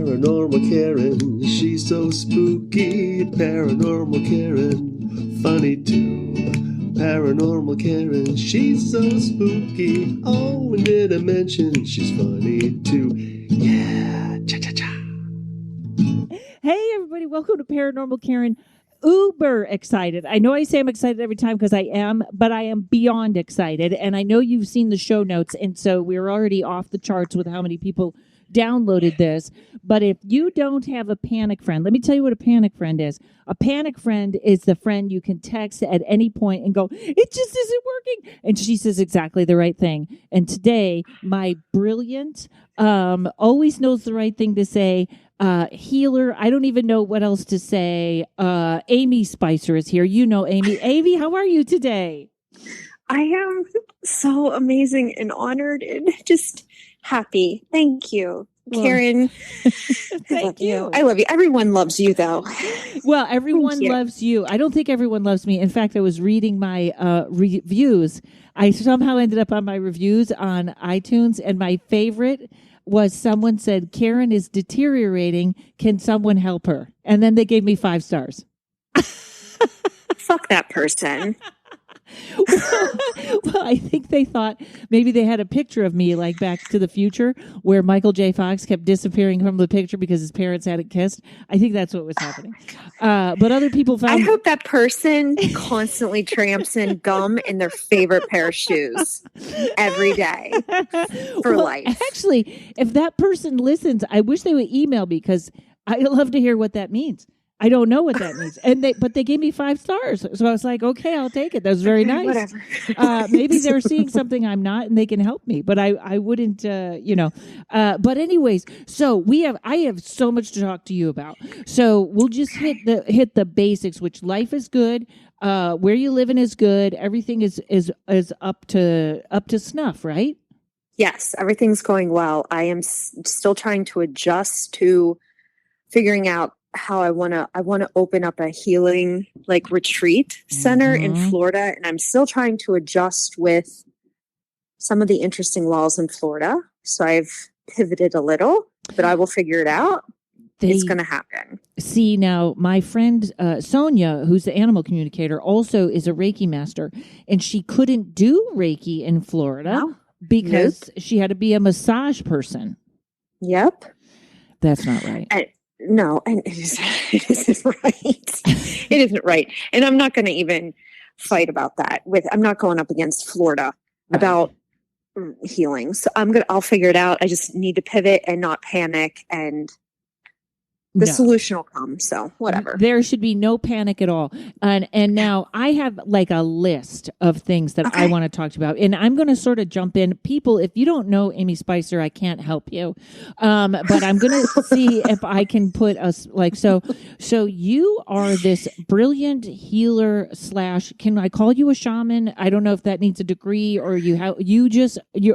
Paranormal Karen, she's so spooky. Paranormal Karen, funny too. Paranormal Karen, she's so spooky. Oh, and did I mention she's funny too? Yeah, cha-cha-cha. Hey, everybody, welcome to Paranormal Karen. Uber excited. I know I say I'm excited every time because I am, but I am beyond excited. And I know you've seen the show notes, and so we're already off the charts with how many people downloaded this. But if you don't have a panic friend, let me tell you what a panic friend is. A panic friend is the friend you can text at any point and go, it just isn't working. And she says exactly the right thing. And today, my brilliant, always knows the right thing to say, healer, I don't even know what else to say. Amy Spicer is here. You know Amy. Amy, how are you today? I am so amazing and honored and just happy. Thank you, Karen. I love you. I love you. Everyone loves you, though. Well, everyone loves you. I don't think everyone loves me. In fact, I was reading my reviews. I somehow ended up on my reviews on iTunes, and my favorite was someone said, Karen is deteriorating. Can someone help her? And then they gave me 5 stars. Fuck that person. Well, I think they thought maybe they had a picture of me like Back to the Future where Michael J. Fox kept disappearing from the picture because his parents hadn't kissed. I think that's what was happening. But other people found... I hope that person constantly tramps in gum in their favorite pair of shoes every day for life. Actually, if that person listens, I wish they would email me because I'd love to hear what that means. I don't know what that means. But they gave me 5 stars. So I was like, okay, I'll take it. That was very nice. Whatever. Maybe they're seeing something I'm not and they can help me, but I wouldn't, but anyways, so I have so much to talk to you about. So we'll just hit the basics, which life is good. Where you living is good. Everything is up to snuff, right? Yes. Everything's going well. I am still trying to adjust to figuring out how I want to open up a healing retreat center in Florida. And I'm still trying to adjust with some of the interesting laws in Florida. So I've pivoted a little, but I will figure it out. It's going to happen. See, now my friend Sonia, who's the animal communicator, also is a Reiki master, and she couldn't do Reiki in Florida because she had to be a massage person. Yep. That's not right. No, and it isn't right. It isn't right. And I'm not going to even fight about that. I'm not going up against Florida about healing. So I'll figure it out. I just need to pivot and not panic, and the solution will come. So whatever. There should be no panic at all. And now I have like a list of things that I want to talk to you about. And I'm going to sort of jump in. People, if you don't know Amy Spicer, I can't help you. But I'm going to see if I can put us so you are this brilliant healer / can I call you a shaman? I don't know if that needs a degree or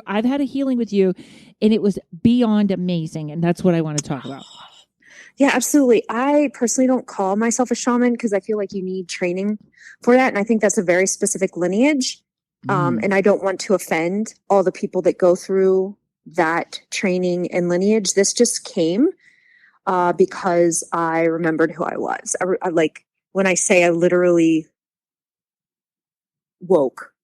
I've had a healing with you and it was beyond amazing. And that's what I want to talk about. Yeah, absolutely. I personally don't call myself a shaman because I feel like you need training for that. And I think that's a very specific lineage. And I don't want to offend all the people that go through that training and lineage. This just came because I remembered who I was. I when I say I literally woke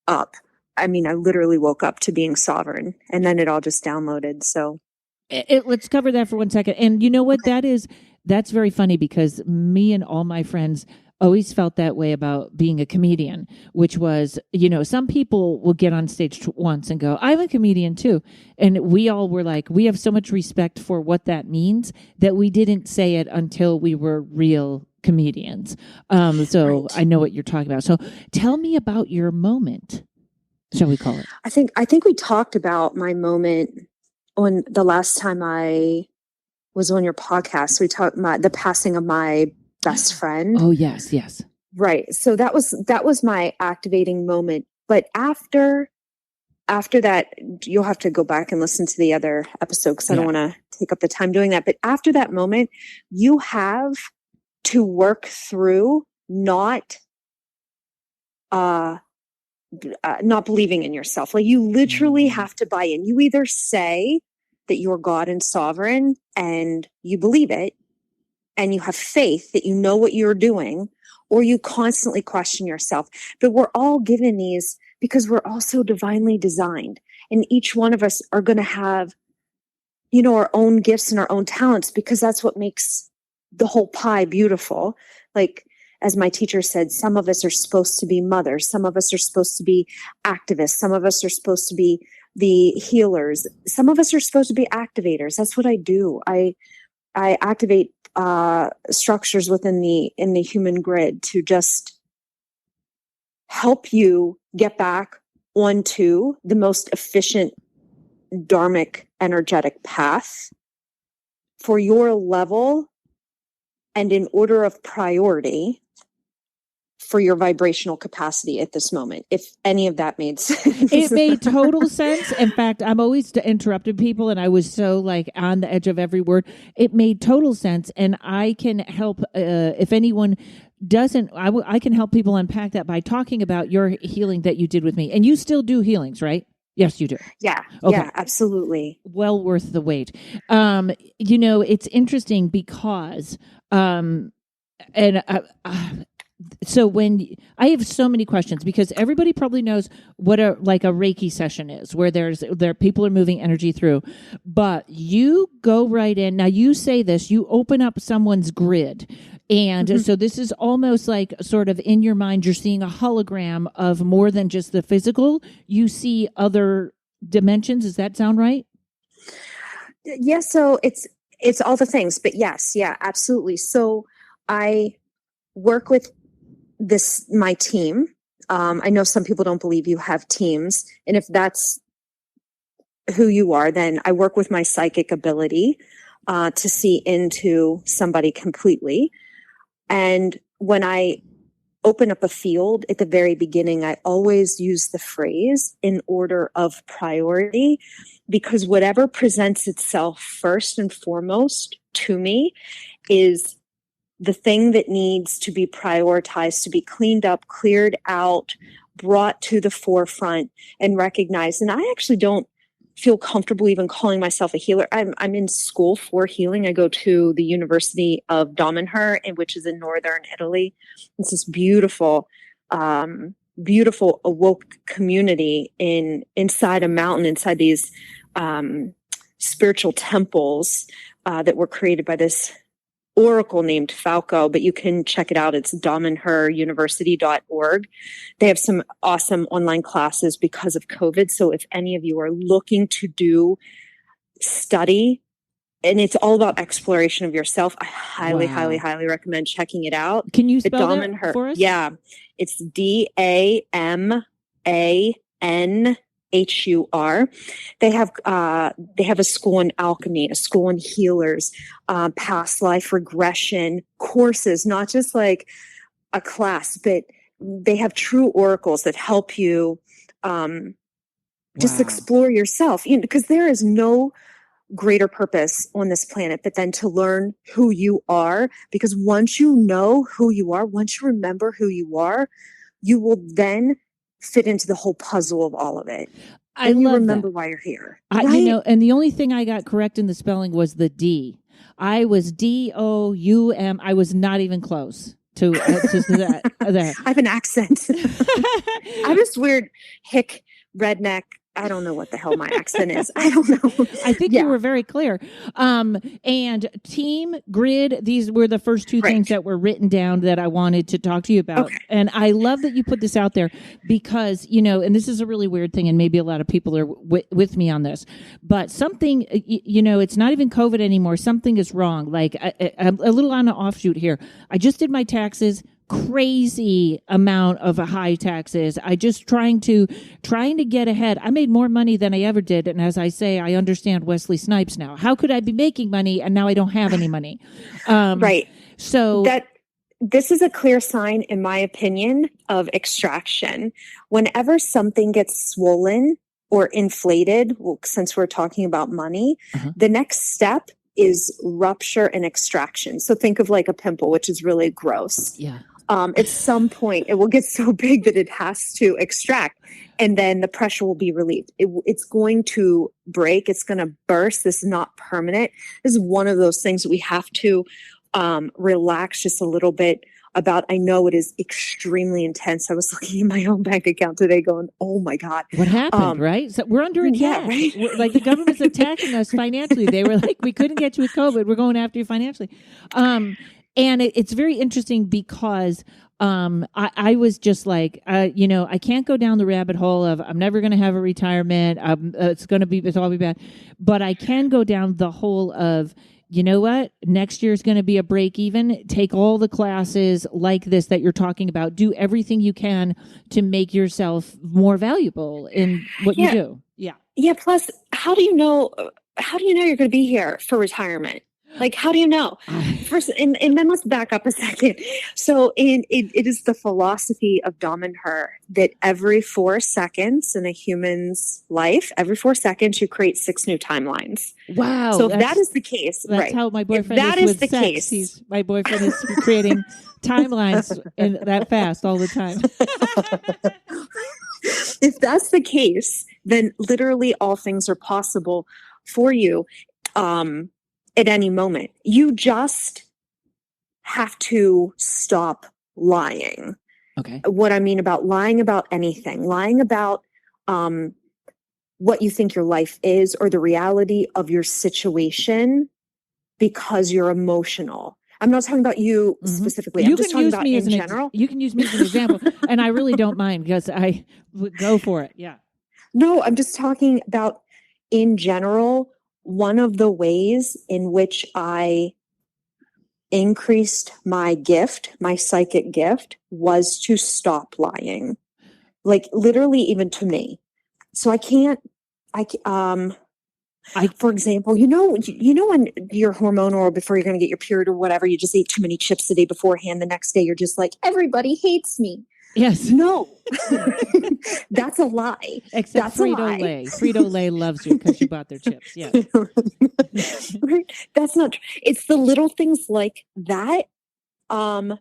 up, I mean, I literally woke up to being sovereign, and then it all just downloaded. So let's cover that for 1 second. And you know what that's very funny because me and all my friends always felt that way about being a comedian, which was, some people will get on stage once and go, I'm a comedian too. And we all were like, we have so much respect for what that means that we didn't say it until we were real comedians. So I know what you're talking about. So tell me about your moment, shall we call it? I think we talked about my moment on the last time I was on your podcast. We talked about the passing of my best friend. Oh, yes. Right. So that was my activating moment. But after that, you'll have to go back and listen to the other episode because I don't want to take up the time doing that. But after that moment, you have to work through not believing in yourself. Like you literally have to buy in. You either say that you're God and sovereign, and you believe it, and you have faith that you know what you're doing, or you constantly question yourself. But we're all given these because we're also divinely designed. And each one of us are going to have, our own gifts and our own talents, because that's what makes the whole pie beautiful. Like, as my teacher said, some of us are supposed to be mothers. Some of us are supposed to be activists. Some of us are supposed to be the healers. Some of us are supposed to be activators. That's what I do. I activate structures within in the human grid to just help you get back onto the most efficient dharmic energetic path for your level and in order of priority for your vibrational capacity at this moment, if any of that made sense. It made total sense. In fact, I'm always interrupting people, and I was so like on the edge of every word. It made total sense, and I can help if anyone doesn't. I can help people unpack that by talking about your healing that you did with me, and you still do healings, right? Yes, you do. Yeah. Okay. Yeah, absolutely. Well worth the wait. It's interesting because, so when I have so many questions, because everybody probably knows what a Reiki session is, where there people are moving energy through, but you go right in. Now you say this, you open up someone's grid. And so this is almost like sort of in your mind, you're seeing a hologram of more than just the physical. You see other dimensions. Does that sound right? Yeah. So it's all the things, but yes. Yeah, absolutely. So I work with my team. I know some people don't believe you have teams. And if that's who you are, then I work with my psychic ability to see into somebody completely. And when I open up a field at the very beginning, I always use the phrase in order of priority, because whatever presents itself first and foremost to me is the thing that needs to be prioritized, to be cleaned up, cleared out, brought to the forefront and recognized. And I actually don't feel comfortable even calling myself a healer. I'm in school for healing. I go to the University of Domenher, which is in northern Italy. It's this beautiful, beautiful awoke community inside a mountain, inside these spiritual temples that were created by this oracle named Falco, but you can check it out. It's domenheruniversity.org. They have some awesome online classes because of COVID. So if any of you are looking to do study, and it's all about exploration of yourself, I highly, highly, highly recommend checking it out. Can you spell that for us? Yeah. It's DAMANHUR. They have a school in alchemy, a school in healers, past life regression courses, not just like a class, but they have true oracles that help you just explore yourself. Because there is no greater purpose on this planet but then to learn who you are. Because once you know who you are, once you remember who you are, you will then fit into the whole puzzle of all of it. And you remember why you're here. Right? And the only thing I got correct in the spelling was the D. I was DOUM. I was not even close to that. There. I have an accent. I'm just weird, hick, redneck. I don't know what the hell my accent is. I don't know. I think you were very clear. And team, grid, these were the first two things that were written down that I wanted to talk to you about. Okay. And I love that you put this out there because, and this is a really weird thing, and maybe a lot of people are with me on this, but something, it's not even COVID anymore. Something is wrong. Like a little on an offshoot here. I just did my taxes. Crazy amount of high taxes. I just trying to get ahead. I made more money than I ever did. And as I say, I understand Wesley Snipes now. How could I be making money and now I don't have any money? Right. So this is a clear sign, in my opinion, of extraction. Whenever something gets swollen or inflated, since we're talking about money, the next step is rupture and extraction. So think of like a pimple, which is really gross. Yeah. At some point, it will get so big that it has to extract, and then the pressure will be relieved. It's going to break. It's going to burst. This is not permanent. This is one of those things that we have to relax just a little bit about. I know it is extremely intense. I was looking at my own bank account today going, oh my God. What happened, right? So we're under attack. Yeah, right? Like the government's attacking us financially. They were like, we couldn't get you with COVID. We're going after you financially. And it's very interesting because I was just like, I can't go down the rabbit hole of I'm never going to have a retirement. It's all be bad. But I can go down the hole of, you know what? Next year is going to be a break even. Take all the classes like this that you're talking about. Do everything you can to make yourself more valuable in what you do. Yeah. Yeah. Plus, how do you know you're going to be here for retirement? Like, how do you know? First, and then let's back up a second. So it is the philosophy of Dom and Her that every 4 seconds in a human's life, every 4 seconds, you create 6 new timelines. Wow. So if that is the case, that's right? how my boyfriend That is is with the sex. case. My boyfriend is creating timelines in that fast all the time. If that's the case, then literally all things are possible for you. At any moment, you just have to stop lying. Okay. What I mean about lying about anything, lying about what you think your life is or the reality of your situation because you're emotional. I'm not talking about you specifically. I'm just talking about in general. You can use me as an example, and I really don't mind because I would go for it. Yeah. No, I'm just talking about in general. One of the ways in which I increased my gift, my psychic gift, was to stop lying. Like literally even to me. So for example, you know when you're hormonal or before you're going to get your period or whatever, you just ate too many chips the day beforehand. The next day you're just like, everybody hates me. Yes. No, that's a lie. Except Frito-Lay. Frito-Lay loves you because you bought their chips. Yeah. Right? That's not true. It's the little things like that, that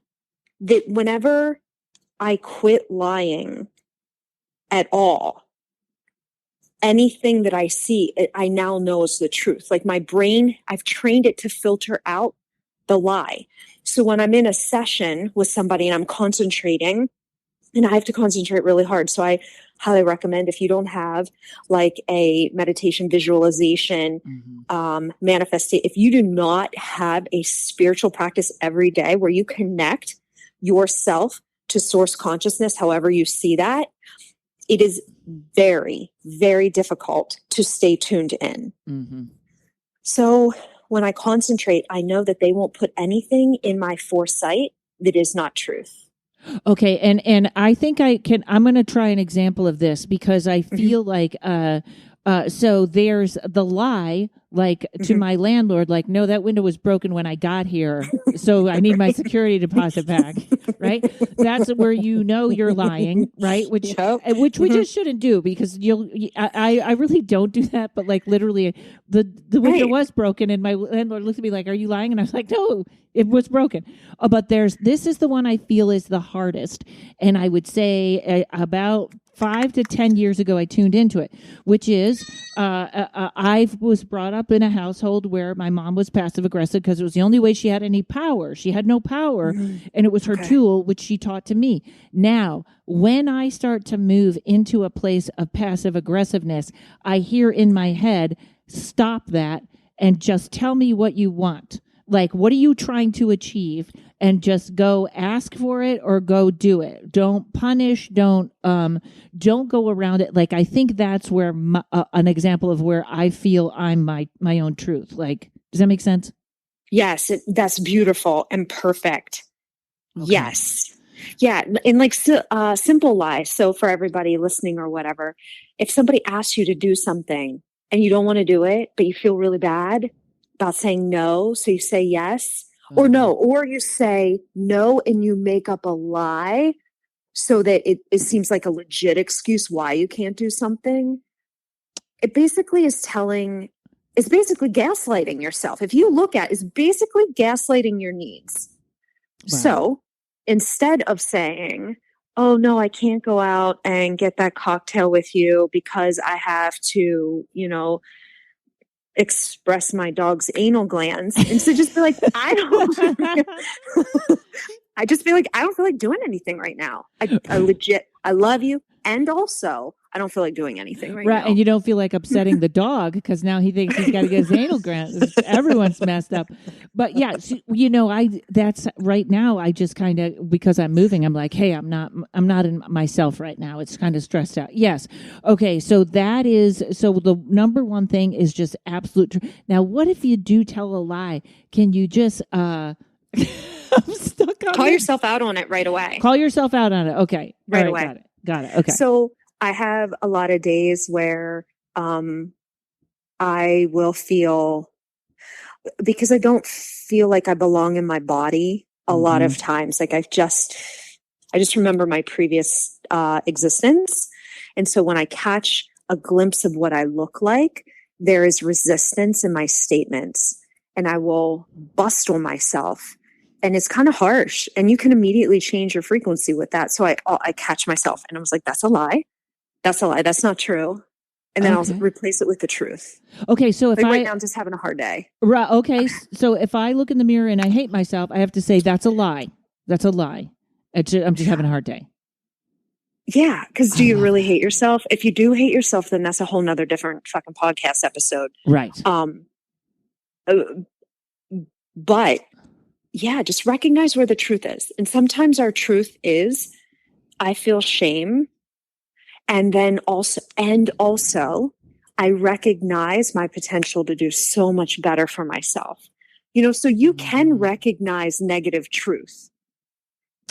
whenever I quit lying at all, anything that I see, I now know is the truth. Like my brain, I've trained it to filter out the lie. So when I'm in a session with somebody and I'm concentrating, and I have to concentrate really hard. So I highly recommend, if you don't have like a meditation visualization, manifestation, if you do not have a spiritual practice every day where you connect yourself to source consciousness, however you see that, it is very, very difficult to stay tuned in. So when I concentrate, I know that they won't put anything in my foresight that is not truth. Okay, and I think I'm going to try an example of this because I feel like so there's the lie, like to my landlord, like, no, that window was broken when I got here, so I need my security deposit back, right? That's where you know you're lying, right? Which we just shouldn't do because I really don't do that, but like literally the window was broken and my landlord looked at me like, are you lying? And I was like, no, it was broken. But this is the one I feel is the hardest. And I would say about 5 to 10 years ago, I tuned into it, which is I was brought up in a household where my mom was passive aggressive because it was the only way she had any power. She had no power, and it was her tool, which she taught to me. Now, when I start to move into a place of passive aggressiveness, I hear in my head, stop that and just tell me what you want. Like, what are you trying to achieve? And just go ask for it or go do it. Don't punish. Don't go around it. Like, I think that's where an example of where I feel I'm my own truth. Like, does that make sense? Yes, that's beautiful and perfect. Okay. Yes. Yeah. And like simple lies. So for everybody listening or whatever, if somebody asks you to do something and you don't want to do it, but you feel really bad about saying no, so you say yes or no, or you say no and you make up a lie so that it seems like a legit excuse why you can't do something. It basically is it's basically gaslighting yourself. If you look at it's basically gaslighting your needs. Wow. So instead of saying, oh no, I can't go out and get that cocktail with you because I have to, express my dog's anal glands. And so just be like, I just feel like I don't feel like doing anything right now. I love you. And also I don't feel like doing anything right now. And you don't feel like upsetting the dog because now he thinks he's got to get his anal glands. Everyone's messed up. But yeah, that's right now. I just kind of, because I'm moving, I'm like, hey, I'm not in myself right now. It's kind of stressed out. Yes. Okay. So the number one thing is just absolute. Now, what if you do tell a lie? Can you just, I'm stuck on Call yourself out on it right away. Call yourself out on it. Okay. Right away. Got it. Okay. So I have a lot of days where I will feel, because I don't feel like I belong in my body a lot of times. Like I just remember my previous existence. And so when I catch a glimpse of what I look like, there is resistance in my statements and I will bust on myself. And it's kind of harsh and you can immediately change your frequency with that. So I catch myself and I was like, that's a lie. That's a lie. That's not true. And then I'll replace it with the truth. Okay. So if right now I'm just having a hard day. Right. Okay. So if I look in the mirror and I hate myself, I have to say, that's a lie. That's a lie. I'm just having a hard day. Yeah. Because do you really hate yourself? If you do hate yourself, then that's a whole nother different fucking podcast episode. Right. But yeah, just recognize where the truth is. And sometimes our truth is, I feel shame. And then also I recognize my potential to do so much better for myself. So you can recognize negative truth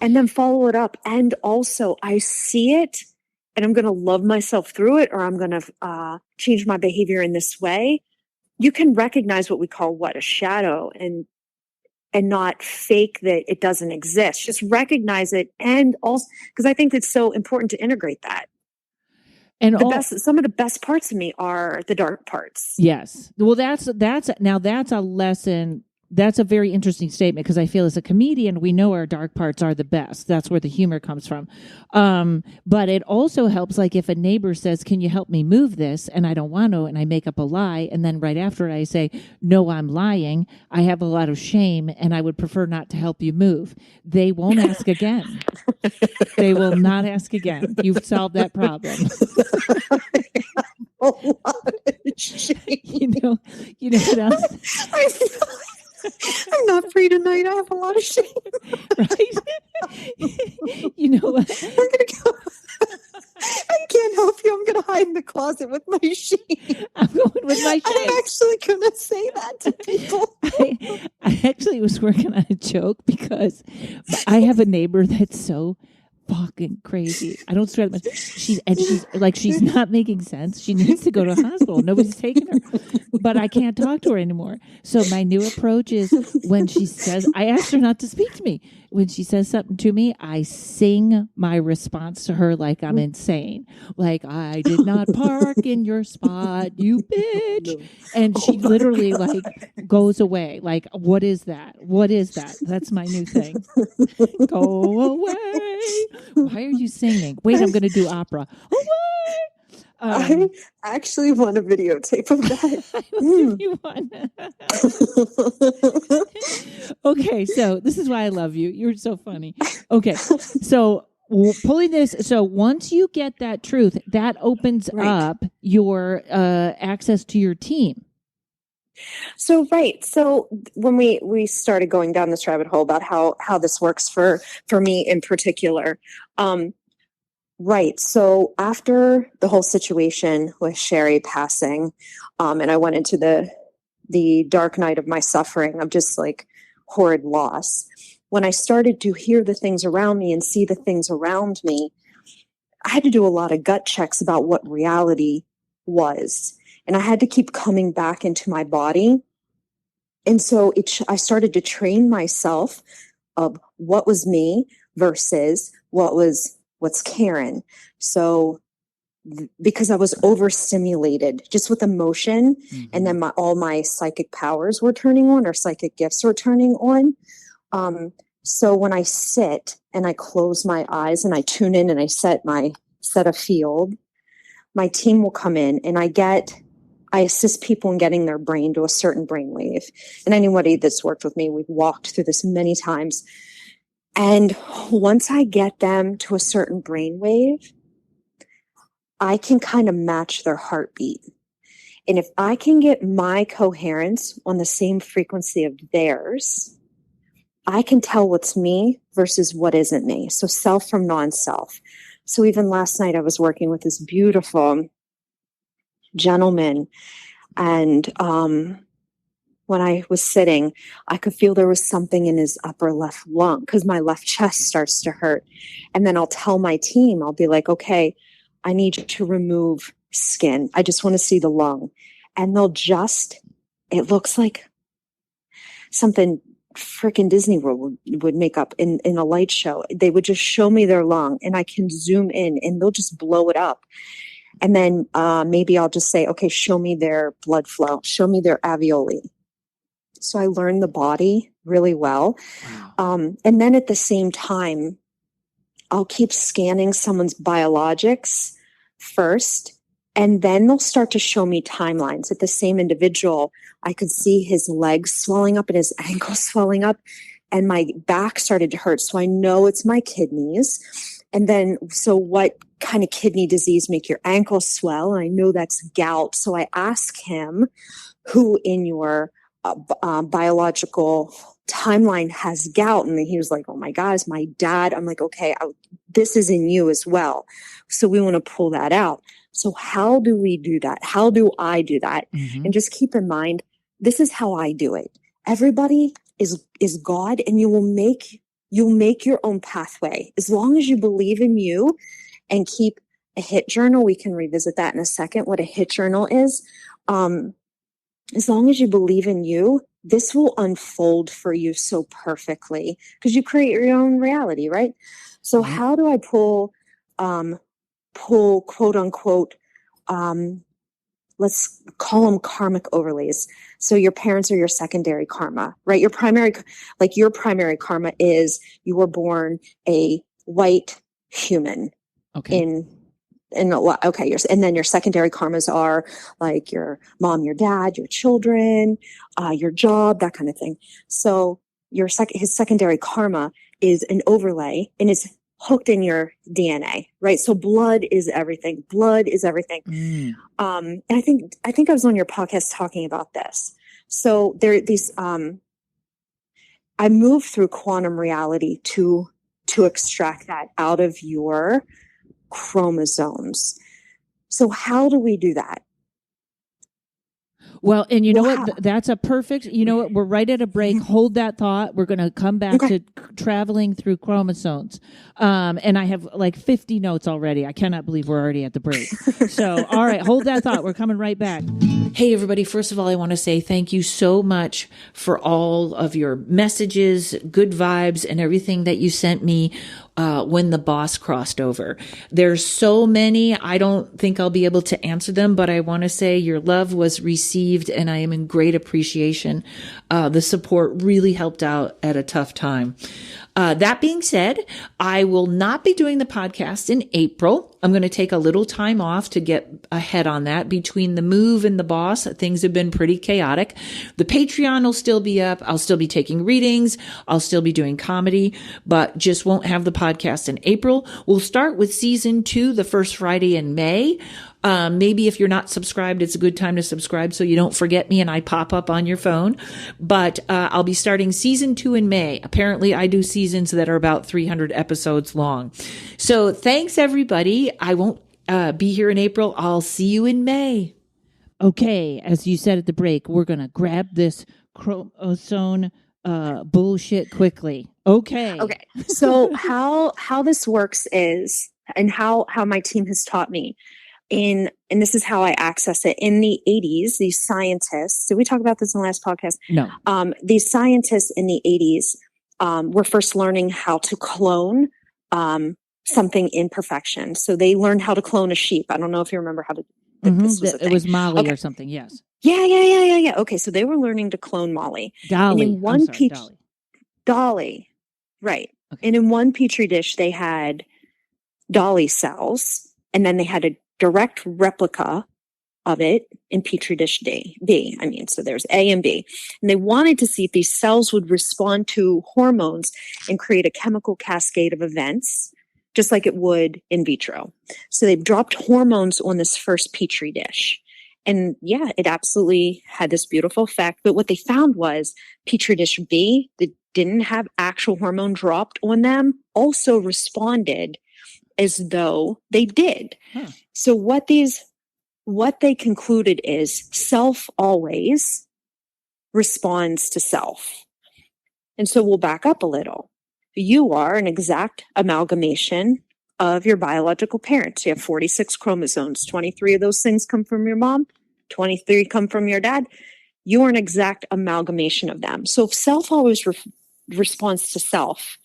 and then follow it up. And also I see it and I'm going to love myself through it, or I'm going to change my behavior in this way. You can recognize what we call a shadow and not fake that it doesn't exist. Just recognize it. And also, because I think it's so important to integrate that. And some of the best parts of me are the dark parts. Yes. Well, that's a lesson. That's a very interesting statement because I feel as a comedian, we know our dark parts are the best. That's where the humor comes from. But it also helps, like if a neighbor says, can you help me move this? And I don't want to, and I make up a lie. And then right after it, I say, no, I'm lying. I have a lot of shame and I would prefer not to help you move. They won't ask again. They will not ask again. You've solved that problem. A lot of shame. You know what else? I'm not free tonight. I have a lot of shame. Right? You know what? I'm going to go. I can't help you. I'm going to hide in the closet with my shame. I'm going with my shame. I'm actually going to say that to people. I actually was working on a joke because I have a neighbor that's so fucking crazy. I don't swear that much. She's not making sense. She needs to go to a hospital. Nobody's taking her. But I can't talk to her anymore. So my new approach is when she says, I asked her not to speak to me. When she says something to me, I sing my response to her like I'm insane. Like, I did not park in your spot, you bitch. And she literally goes away. Like, what is that? What is that? That's my new thing. Go away. Why are you singing? Wait, I'm going to do opera. Away. I actually want a videotape of that. You want? Okay, so this is why I love you. You're so funny. Okay, so pulling this. So once you get that truth, that opens up your access to your team. So when we started going down this rabbit hole about how this works for me in particular. So after the whole situation with Sherry passing, and I went into the dark night of my suffering of just horrid loss, when I started to hear the things around me and see the things around me, I had to do a lot of gut checks about what reality was. And I had to keep coming back into my body. And so I started to train myself of what was me versus what's Karen. So because I was overstimulated just with emotion, and then all my psychic powers were turning on, or psychic gifts were turning on. So when I sit and I close my eyes and I tune in and I set a field, my team will come in and I assist people in getting their brain to a certain brainwave. And anybody that's worked with me, we've walked through this many times. And once I get them to a certain brainwave, I can kind of match their heartbeat. And if I can get my coherence on the same frequency of theirs, I can tell what's me versus what isn't me. So self from non-self. So even last night I was working with this beautiful gentleman, and when I was sitting, I could feel there was something in his upper left lung because my left chest starts to hurt. And then I'll tell my team, I'll be like, okay, I need you to remove skin. I just want to see the lung. And it looks like something freaking Disney World would make up in a light show. They would just show me their lung and I can zoom in and they'll just blow it up. And then maybe I'll just say, okay, show me their blood flow, show me their alveoli. So I learned the body really well. Wow. And then at the same time, I'll keep scanning someone's biologics first, and then they'll start to show me timelines. At the same individual, I could see his legs swelling up and his ankles swelling up, and my back started to hurt. So I know it's my kidneys. And then, so what kind of kidney disease make your ankles swell? And I know that's gout. So I ask him, who in your biological timeline has gout? And he was like, oh my God, it's my dad. I'm like, okay, this is in you as well. So we want to pull that out. So how do we do that? How do I do that? Mm-hmm. And just keep in mind, this is how I do it. Everybody is God, and you'll make your own pathway. As long as you believe in you and keep a hit journal, we can revisit that in a second, what a hit journal is. As long as you believe in you, this will unfold for you so perfectly because you create your own reality, right? So mm-hmm. How do I pull quote unquote, let's call them karmic overlays. So your parents are your secondary karma, right? Your primary karma is you were born a white human. Okay. And then your secondary karmas are like your mom, your dad, your children, your job, that kind of thing. So his secondary karma is an overlay and is hooked in your DNA, right? So blood is everything. Blood is everything. Mm. And I think I was on your podcast talking about this. So I move through quantum reality to extract that out of your chromosomes. So how do we do that? Well, and you know what? That's a perfect, you know what? We're right at a break. Hold that thought. We're going to come back to traveling through chromosomes. And I have like 50 notes already. I cannot believe we're already at the break. So, all right, hold that thought. We're coming right back. Hey, everybody. First of all, I want to say thank you so much for all of your messages, good vibes, and everything that you sent me when the boss crossed over. There's so many. I don't think I'll be able to answer them, but I want to say your love was received and I am in great appreciation. The support really helped out at a tough time. That being said, I will not be doing the podcast in April. I'm going to take a little time off to get ahead on that. Between the move and the boss, things have been pretty chaotic. The Patreon will still be up. I'll still be taking readings. I'll still be doing comedy, but just won't have the podcast in April. We'll start with season 2, the first Friday in May. Maybe if you're not subscribed, it's a good time to subscribe so you don't forget me and I pop up on your phone. But I'll be starting season 2 in May. Apparently, I do seasons that are about 300 episodes long. So thanks, everybody. I won't be here in April. I'll see you in May. Okay, as you said at the break, we're going to grab this chromosome bullshit quickly. Okay. So how this works is, and how my team has taught me, and this is how I access it. In the 80s, these scientists, did we talk about this in the last podcast? No. These scientists in the 80s were first learning how to clone something in perfection. So they learned how to clone a sheep. I don't know if you remember how to. It was Molly or something. Yes. Yeah. Okay, so they were learning to clone Molly. Dolly. And in Dolly. Right. Okay. And in one petri dish, they had dolly cells, and then they had a direct replica of it in petri dish B. I mean, so there's A and B. And they wanted to see if these cells would respond to hormones and create a chemical cascade of events, just like it would in vitro. So they dropped hormones on this first petri dish. And yeah, it absolutely had this beautiful effect. But what they found was petri dish B that didn't have actual hormone dropped on them also responded as though they did. Huh. So what they concluded is self always responds to self. And so we'll back up a little. You are an exact amalgamation of your biological parents. You have 46 chromosomes. 23 of those things come from your mom. 23 come from your dad. You are an exact amalgamation of them. So if self always responds to self,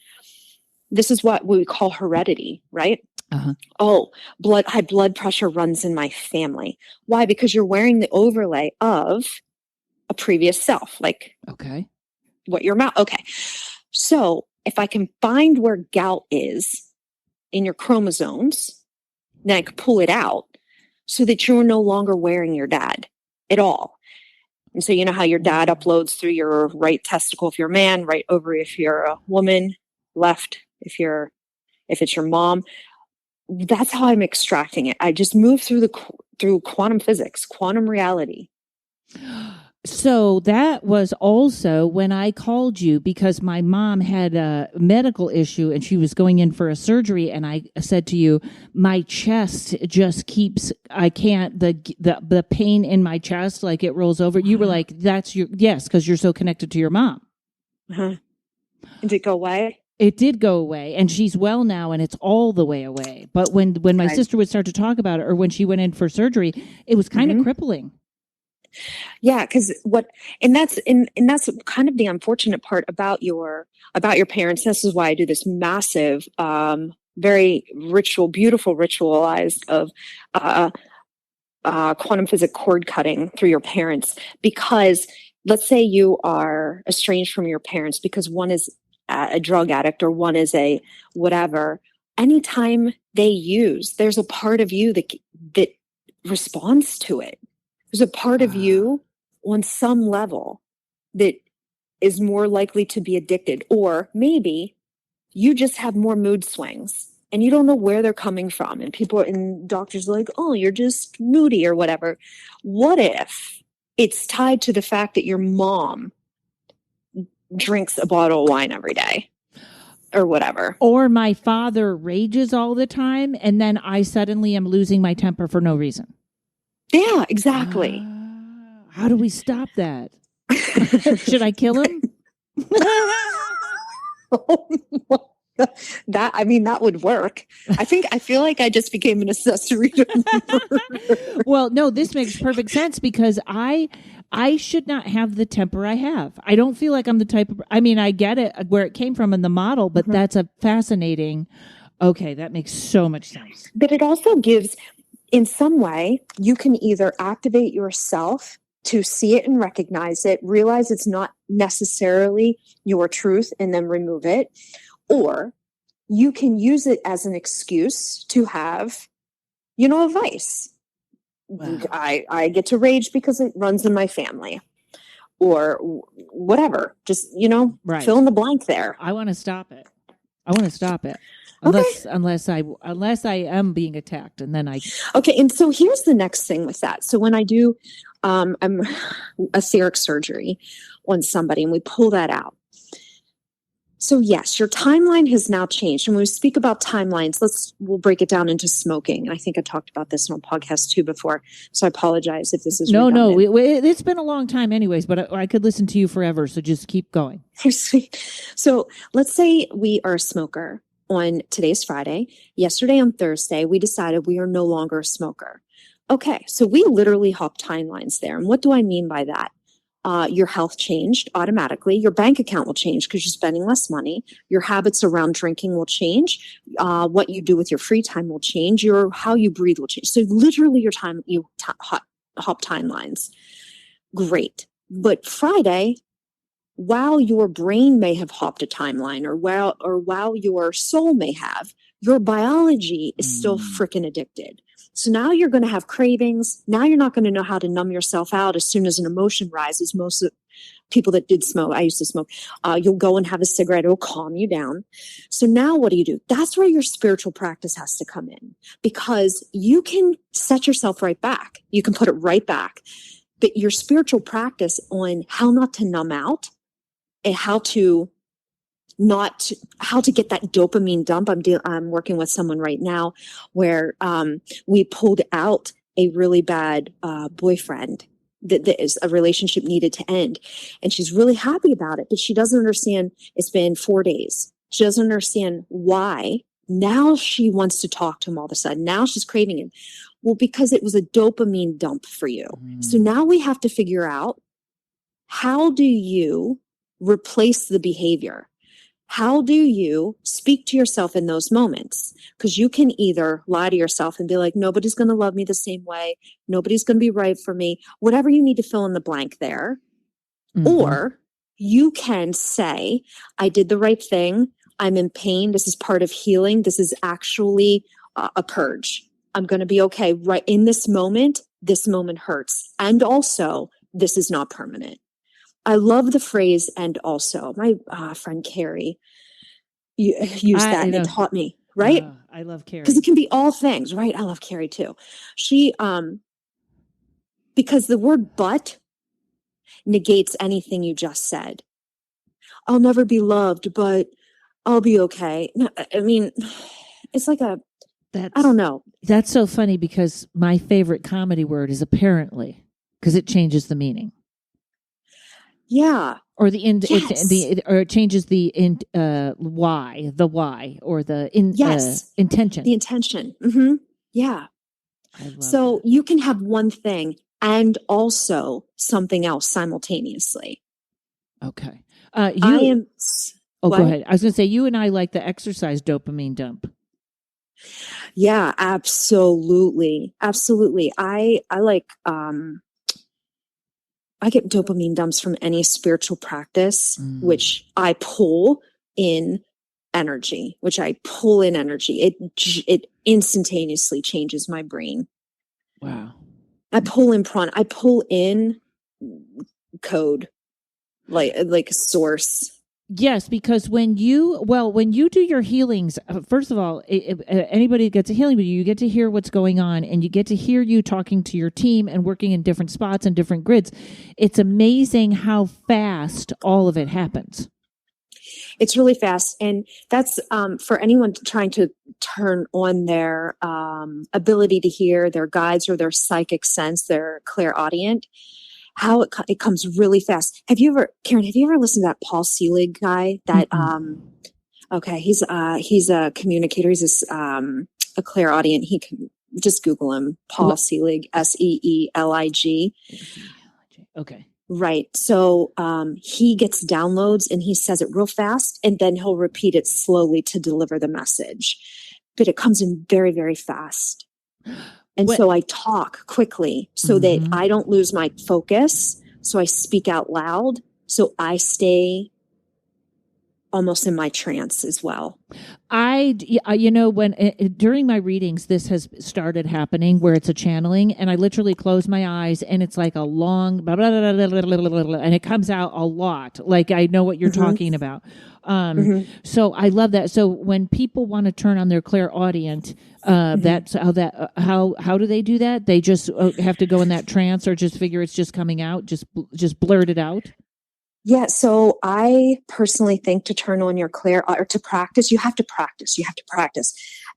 this is what we call heredity, right? Uh-huh. Oh, high blood pressure runs in my family. Why? Because you're wearing the overlay of a previous self, like Okay. what your mouth. Okay. So if I can find where gout is in your chromosomes, then I could pull it out so that you're no longer wearing your dad at all. And so you know how your dad uploads through your right testicle if you're a man, right ovary if you're a woman, left if it's your mom. That's how I'm extracting it. I just move through quantum physics, quantum reality. So that was also when I called you because my mom had a medical issue and she was going in for a surgery. And I said to you, my chest just keeps, I can't, the pain in my chest, like it rolls over. You were like, yes, because you're so connected to your mom. Uh-huh. Did it go away? It did go away, and she's well now, and it's all the way away. But when my sister would start to talk about it, or when she went in for surgery, it was kind of crippling. Yeah, because that's kind of the unfortunate part about your parents. This is why I do this massive, very beautiful ritualized of quantum physics cord cutting through your parents. Because let's say you are estranged from your parents because one is a drug addict or one is a whatever. Anytime they use, there's a part of you that responds to it. There's a part of you on some level that is more likely to be addicted, or maybe you just have more mood swings and you don't know where they're coming from. And doctors are like, oh, you're just moody or whatever. What if it's tied to the fact that your mom drinks a bottle of wine every day or whatever? Or my father rages all the time and then I suddenly am losing my temper for no reason. Yeah, exactly. How do we stop that? Should I kill him? Oh my God. That would work. I feel like I just became an accessory to murder. Well, no, this makes perfect sense because I should not have the temper I have. I don't feel like I'm the type of, I mean, I get it where it came from in the model, but that's a fascinating, okay, that makes so much sense. But it also gives, in some way, you can either activate yourself to see it and recognize it, realize it's not necessarily your truth and then remove it, or you can use it as an excuse to have, a vice. Wow. I get to rage because it runs in my family or whatever. Just, fill in the blank there. I want to stop it. Okay. Unless I am being attacked, and then I. Okay, and so here's the next thing with that. So when I do I'm a etheric surgery on somebody, and we pull that out. So yes, your timeline has now changed. And when we speak about timelines, we'll break it down into smoking. I think I talked about this on a podcast too before. So I apologize if this is redundant. No, it's been a long time anyways, but I could listen to you forever. So just keep going. So let's say we are a smoker on today's Friday. Yesterday on Thursday, we decided we are no longer a smoker. Okay, so we literally hop timelines there. And what do I mean by that? Your health changed automatically. Your bank account will change because you're spending less money. Your habits around drinking will change. What you do with your free time will change. How you breathe will change. So literally your time, hop timelines. Great. But Friday, while your brain may have hopped a timeline, or while your soul may have, your biology is still freaking addicted. So now you're going to have cravings. Now you're not going to know how to numb yourself out as soon as an emotion rises. Most of people that did smoke, I used to smoke, you'll go and have a cigarette. It'll calm you down. So now what do? That's where your spiritual practice has to come in, because you can set yourself right back. You can put it right back. But your spiritual practice on how not to numb out and how to get that dopamine dump. I'm working with someone right now where we pulled out a really bad boyfriend that is a relationship needed to end, and she's really happy about it, but she doesn't understand. It's been 4 days. She doesn't understand why. Now she wants to talk to him all of a sudden. Now she's craving him. Well, because it was a dopamine dump for you. So now we have to figure out, how do you replace the behavior? How do you speak to yourself in those moments? Because you can either lie to yourself and be like, nobody's going to love me the same way. Nobody's going to be right for me. Whatever you need to fill in the blank there. Or you can say, I did the right thing. I'm in pain. This is part of healing. This is actually a purge. I'm going to be okay. Right in this moment hurts. And also, this is not permanent. I love the phrase, and also. My friend Carrie used that, and it taught me, right? I love Carrie. Because it can be all things, right? I love Carrie too. She, because the word but negates anything you just said. I'll never be loved, but I'll be okay. No, I mean, it's like I don't know. That's so funny, because my favorite comedy word is apparently, because it changes the meaning. Yeah. Or it changes the why, or the intention. The intention. Mm-hmm. Yeah. So you can have one thing and also something else simultaneously. Okay. Go ahead. I was going to say, you and I like the exercise dopamine dump. Yeah, absolutely. Absolutely. I like, I get dopamine dumps from any spiritual practice, which I pull in energy, It instantaneously changes my brain. Wow. I pull in code, like a source. Yes, because when you do your healings, first of all, anybody that gets a healing with you get to hear what's going on, and you get to hear you talking to your team and working in different spots and different grids. It's amazing how fast all of it happens. It's really fast. And that's for anyone trying to turn on their ability to hear, their guides or their psychic sense, their clairaudient. How it comes really fast. Karen, have you ever listened to that Paul Selig guy? That okay, he's a communicator. He's a clairaudient. He can just Google him. Paul Selig, Seelig. Okay. Right. So he gets downloads and he says it real fast, and then he'll repeat it slowly to deliver the message. But it comes in very, very fast. And so I talk quickly so that I don't lose my focus. So I speak out loud. So I stay almost in my trance as well. During my readings, this has started happening where it's a channeling, and I literally close my eyes and it's like a long blah, blah, blah, blah, blah, blah, blah, blah, and it comes out a lot. Like I know what you're talking about. So I love that. So when people want to turn on their clairaudient, that's how do they do that? They just have to go in that trance, or just figure it's just coming out, just blurt it out. Yeah, so I personally think to turn on your or to practice, you have to practice.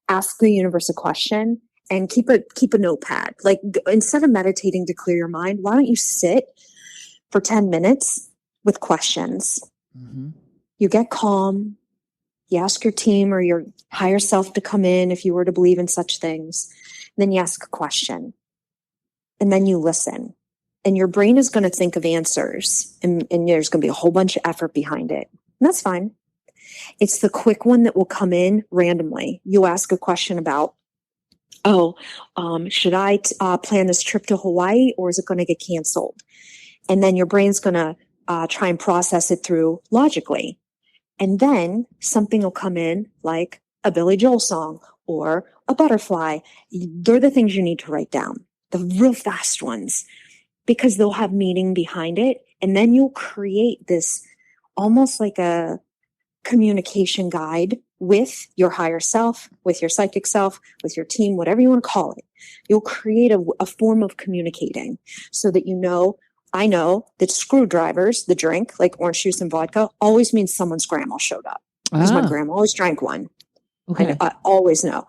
Ask the universe a question and keep a notepad. Like instead of meditating to clear your mind, why don't you sit for 10 minutes with questions? You get calm. You ask your team or your higher self to come in if you were to believe in such things. Then you ask a question. And then you listen. And your brain is going to think of answers, and there's going to be a whole bunch of effort behind it. And that's fine. It's the quick one that will come in randomly. You'll ask a question about, should I plan this trip to Hawaii, or is it going to get canceled? And then your brain's going to try and process it through logically. And then something will come in like a Billy Joel song or a butterfly. They're the things you need to write down, the real fast ones, because they'll have meaning behind it. And then you'll create this almost like a communication guide with your higher self, with your psychic self, with your team, whatever you want to call it. You'll create a form of communicating so that I know that screwdrivers, the drink, like orange juice and vodka, always means someone's grandma showed up. Because my grandma always drank one. Okay. I always know.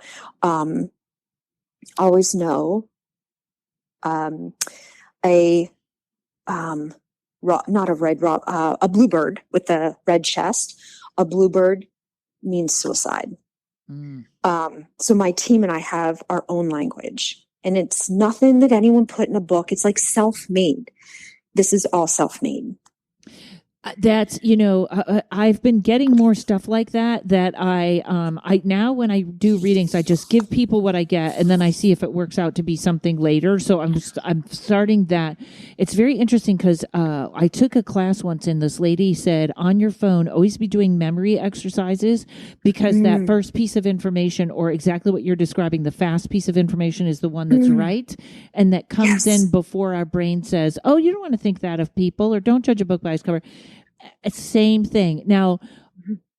Always know. Not a red rock, a bluebird with the red chest. A bluebird means suicide. So my team and I have our own language, and it's nothing that anyone put in a book. It's like self-made. This is all self-made. That's, I've been getting more stuff like that I now when I do readings, I just give people what I get and then I see if it works out to be something later. So I'm starting that. It's very interesting because I took a class once and this lady said, on your phone, always be doing memory exercises because that first piece of information or exactly what you're describing, the fast piece of information is the one that's right. And that comes in before our brain says, oh, you don't want to think that of people or don't judge a book by its cover. Same thing. Now,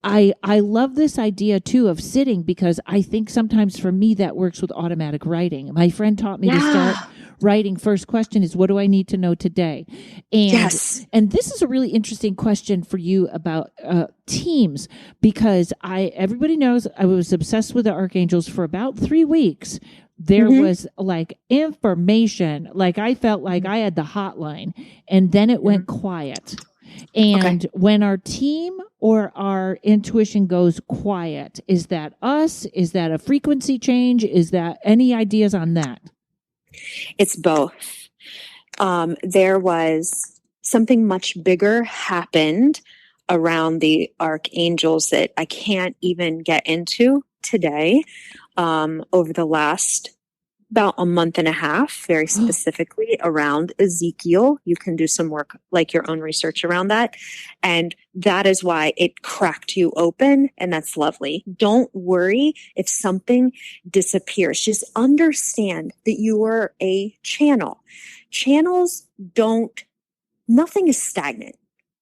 I love this idea too of sitting because I think sometimes for me that works with automatic writing. My friend taught me to start writing. First question is, what do I need to know today? And this is a really interesting question for you about teams because everybody knows I was obsessed with the archangels for about 3 weeks. There was like information, like I felt like I had the hotline and then it went quiet. And when our team or our intuition goes quiet, is that us? Is that a frequency change? Is that any ideas on that? It's both. There was something much bigger happened around the archangels that I can't even get into today over the last about a month and a half, very specifically around Ezekiel. You can do some work, like your own research around that. And that is why it cracked you open. And that's lovely. Don't worry if something disappears. Just understand that you are a channel. Channels nothing is stagnant.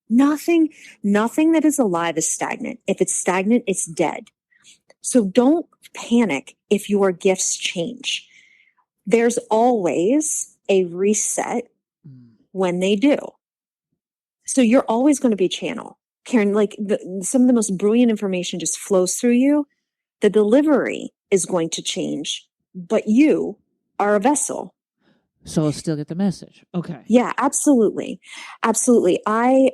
Nothing that is alive is stagnant. If it's stagnant, it's dead. So don't panic if your gifts change. There's always a reset when they do. So you're always going to be a channel. Karen, like some of the most brilliant information just flows through you. The delivery is going to change, but you are a vessel. So I'll still get the message. Okay. Yeah, absolutely. Absolutely. I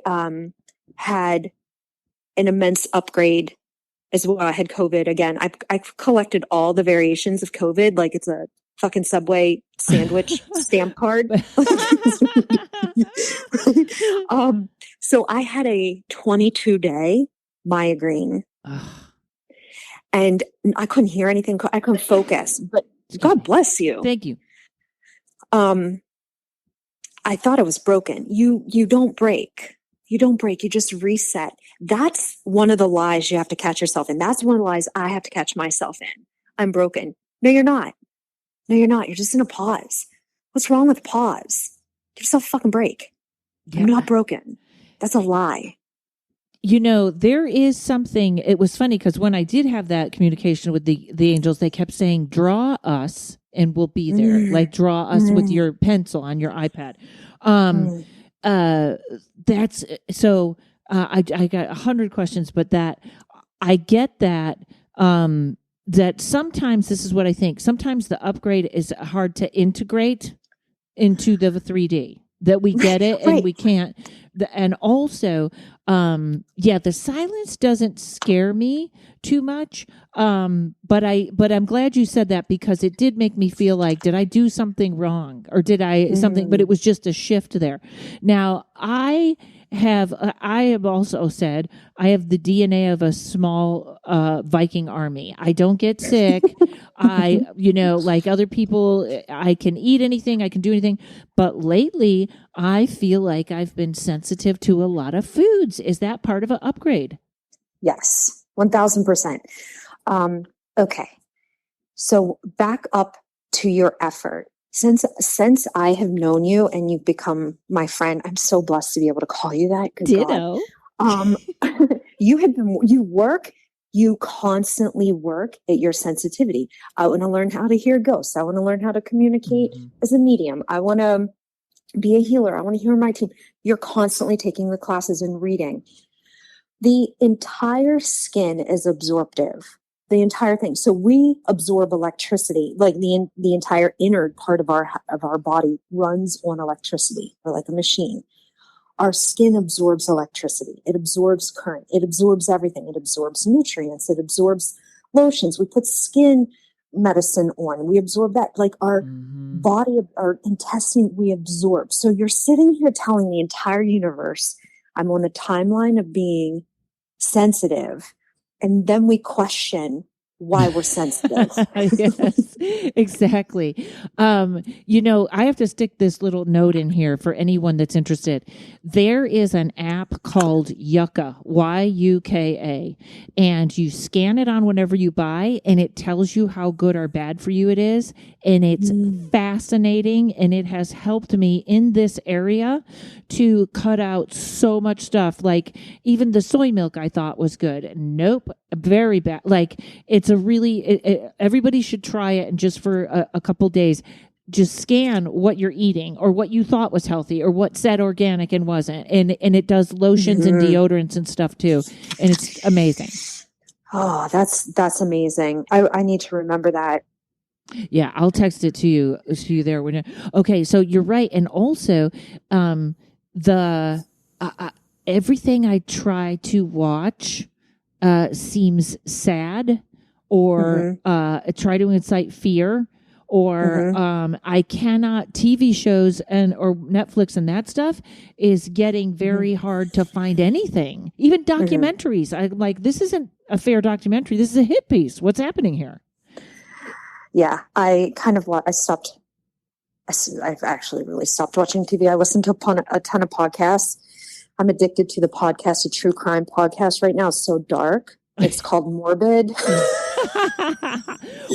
had an immense upgrade as well. I had COVID again. I've collected all the variations of COVID, like it's a fucking Subway sandwich stamp card. So I had a 22-day migraine and I couldn't hear anything. I couldn't focus, but God bless you. Thank you. I thought it was broken. You don't break. You don't break. You just reset. That's one of the lies you have to catch yourself in. That's one of the lies I have to catch myself in. I'm broken. No, you're not. No, you're not. You're just in a pause. What's wrong with pause? Give yourself a fucking break. Yeah. I'm not broken. That's a lie. There is something, it was funny because when I did have that communication with the angels, they kept saying, draw us and we'll be there. Like draw us with your pencil on your iPad. That's so, I got 100 questions, but that I get that, that sometimes this is what I think. Sometimes the upgrade is hard to integrate into the 3D, that we get it and we can't. And also, the silence doesn't scare me too much. But I'm glad you said that because it did make me feel like, did I do something wrong or did I something, but it was just a shift there. Now I have also said I have the DNA of a small Viking army. I don't get sick. Like other people, I can eat anything, I can do anything. But lately, I feel like I've been sensitive to a lot of foods. Is that part of an upgrade? Yes, 1000%. Okay. So back up to your effort. Since I have known you and you've become my friend, I'm so blessed to be able to call you that. Good Ditto. God. You constantly work at your sensitivity. I want to learn how to hear ghosts. I want to learn how to communicate as a medium. I want to be a healer. I want to hear my team. You're constantly taking the classes and reading. The entire skin is absorptive. The entire thing. So we absorb electricity, like the entire inner part of our body runs on electricity, or like a machine. Our skin absorbs electricity. It absorbs current. It absorbs everything. It absorbs nutrients. It absorbs lotions. We put skin medicine on. We absorb that. Like our body, our intestine, we absorb. So you're sitting here telling the entire universe, I'm on a timeline of being sensitive. And then we question why we're sensitive. Yes, exactly. I have to stick this little note in here for anyone that's interested. There is an app called Yucca, Yuka, and you scan it on whenever you buy, and it tells you how good or bad for you it is. And it's fascinating, and it has helped me in this area to cut out so much stuff. Like even the soy milk I thought was good. Nope, very bad. Like it's a really, everybody should try it, and just for a couple days, just scan what you're eating or what you thought was healthy or what said organic and wasn't. And it does lotions and deodorants and stuff too. And it's amazing. Oh, that's amazing. I need to remember that. Yeah, I'll text it to you there. Okay, so you're right. And also, everything I try to watch seems sad or try to incite fear, or I cannot. TV shows or Netflix and that stuff is getting very hard to find anything. Even documentaries. I'm like, this isn't a fair documentary. This is a hit piece. What's happening here? Yeah, I've actually really stopped watching TV. I listen to a ton of podcasts. I'm addicted to the podcast, a true crime podcast right now. It's so dark. It's called Morbid.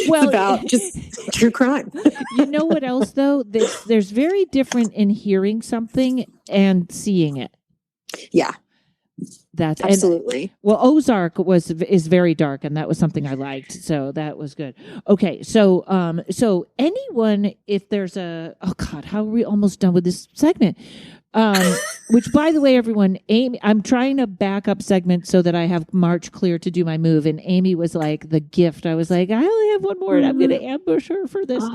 Well, it's about just true crime. You know what else though? There's very different in hearing something and seeing it. Yeah. That's absolutely. Ozark is very dark, and that was something I liked, so that was good. Okay, so anyone, if there's how are we almost done with this segment? Which, by the way, everyone, Amy, I'm trying to back up segment so that I have March clear to do my move, and Amy was like the gift. I was like, I only have one more, and I'm going to ambush her for this.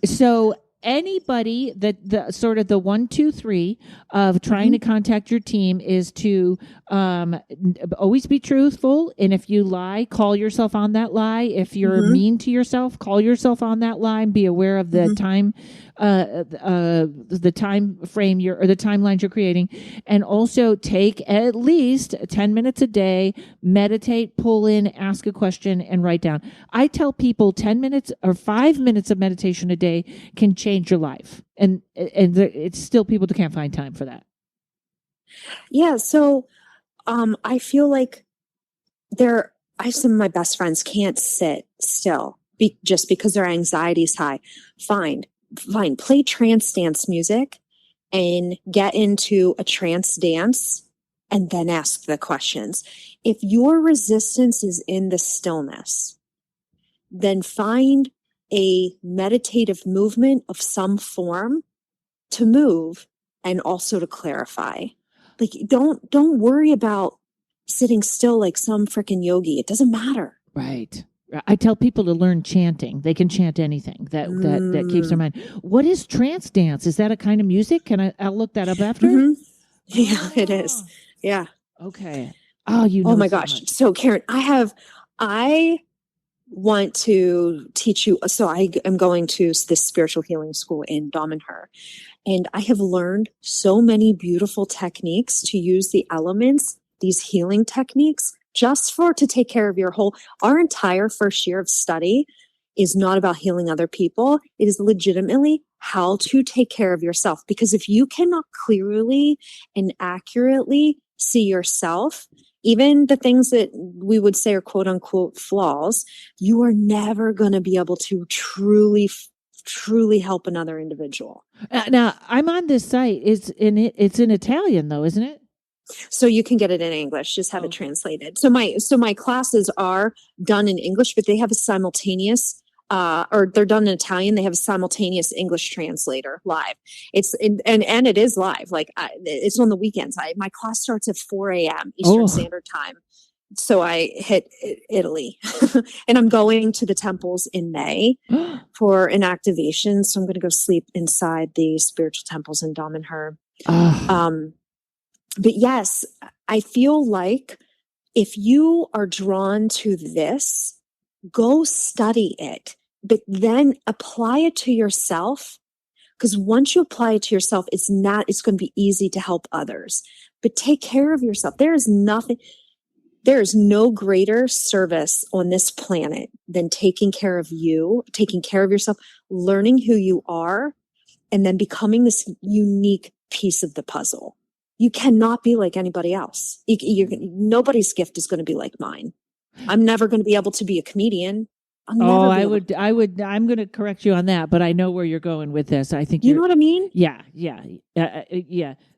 So anybody that the sort of the 1, 2, 3 of trying to contact your team is to always be truthful, and if you lie, call yourself on that lie. If you're mean to yourself, call yourself on that lie, and be aware of the time the time frame or the timelines you're creating, and also take at least 10 minutes a day, meditate, pull in, ask a question, and write down. I tell people 10 minutes or 5 minutes of meditation a day can change your life, and it's still people that can't find time for that. Yeah, so I feel like some of my best friends can't sit still just because their anxiety is high. Fine, play trance dance music and get into a trance dance and then ask the questions. If your resistance is in the stillness, then find a meditative movement of some form to move and also to clarify. Like, don't worry about sitting still like some freaking yogi. It doesn't matter. Right. I tell people to learn chanting. They can chant anything that keeps their mind. What is trance dance? Is that a kind of music? I'll look that up after? Yeah, it is. Yeah. Okay. Oh, oh my gosh. Much. So Karen, I want to teach you. So I am going to this spiritual healing school in Dahlmenhur, And I have learned so many beautiful techniques to use the elements, these healing techniques, just to take care of our entire first year of study is not about healing other people. It is legitimately how to take care of yourself. Because if you cannot clearly and accurately see yourself, even the things that we would say are quote unquote flaws, you are never going to be able to truly help another individual. Now, I'm on this site. It's in Italian though, isn't it? So you can get it in English, just have it translated. So my classes are done in English, but they have a simultaneous, or they're done in Italian. They have a simultaneous English translator live. And it is live. Like it's on the weekends. My class starts at 4 a.m. Eastern Standard Time. So I hit Italy and I'm going to the temples in May for an activation. So I'm going to go sleep inside the spiritual temples in Dom and Herb. But yes, I feel like if you are drawn to this, go study it, but then apply it to yourself. Because once you apply it to yourself, it's going to be easy to help others. But take care of yourself. There is no greater service on this planet than taking care of you, taking care of yourself, learning who you are, and then becoming this unique piece of the puzzle. You cannot be like anybody else. Nobody's gift is going to be like mine. I'm never going to be able to be a comedian. I'm going to correct you on that, but I know where you're going with this. I think you know what I mean? Yeah.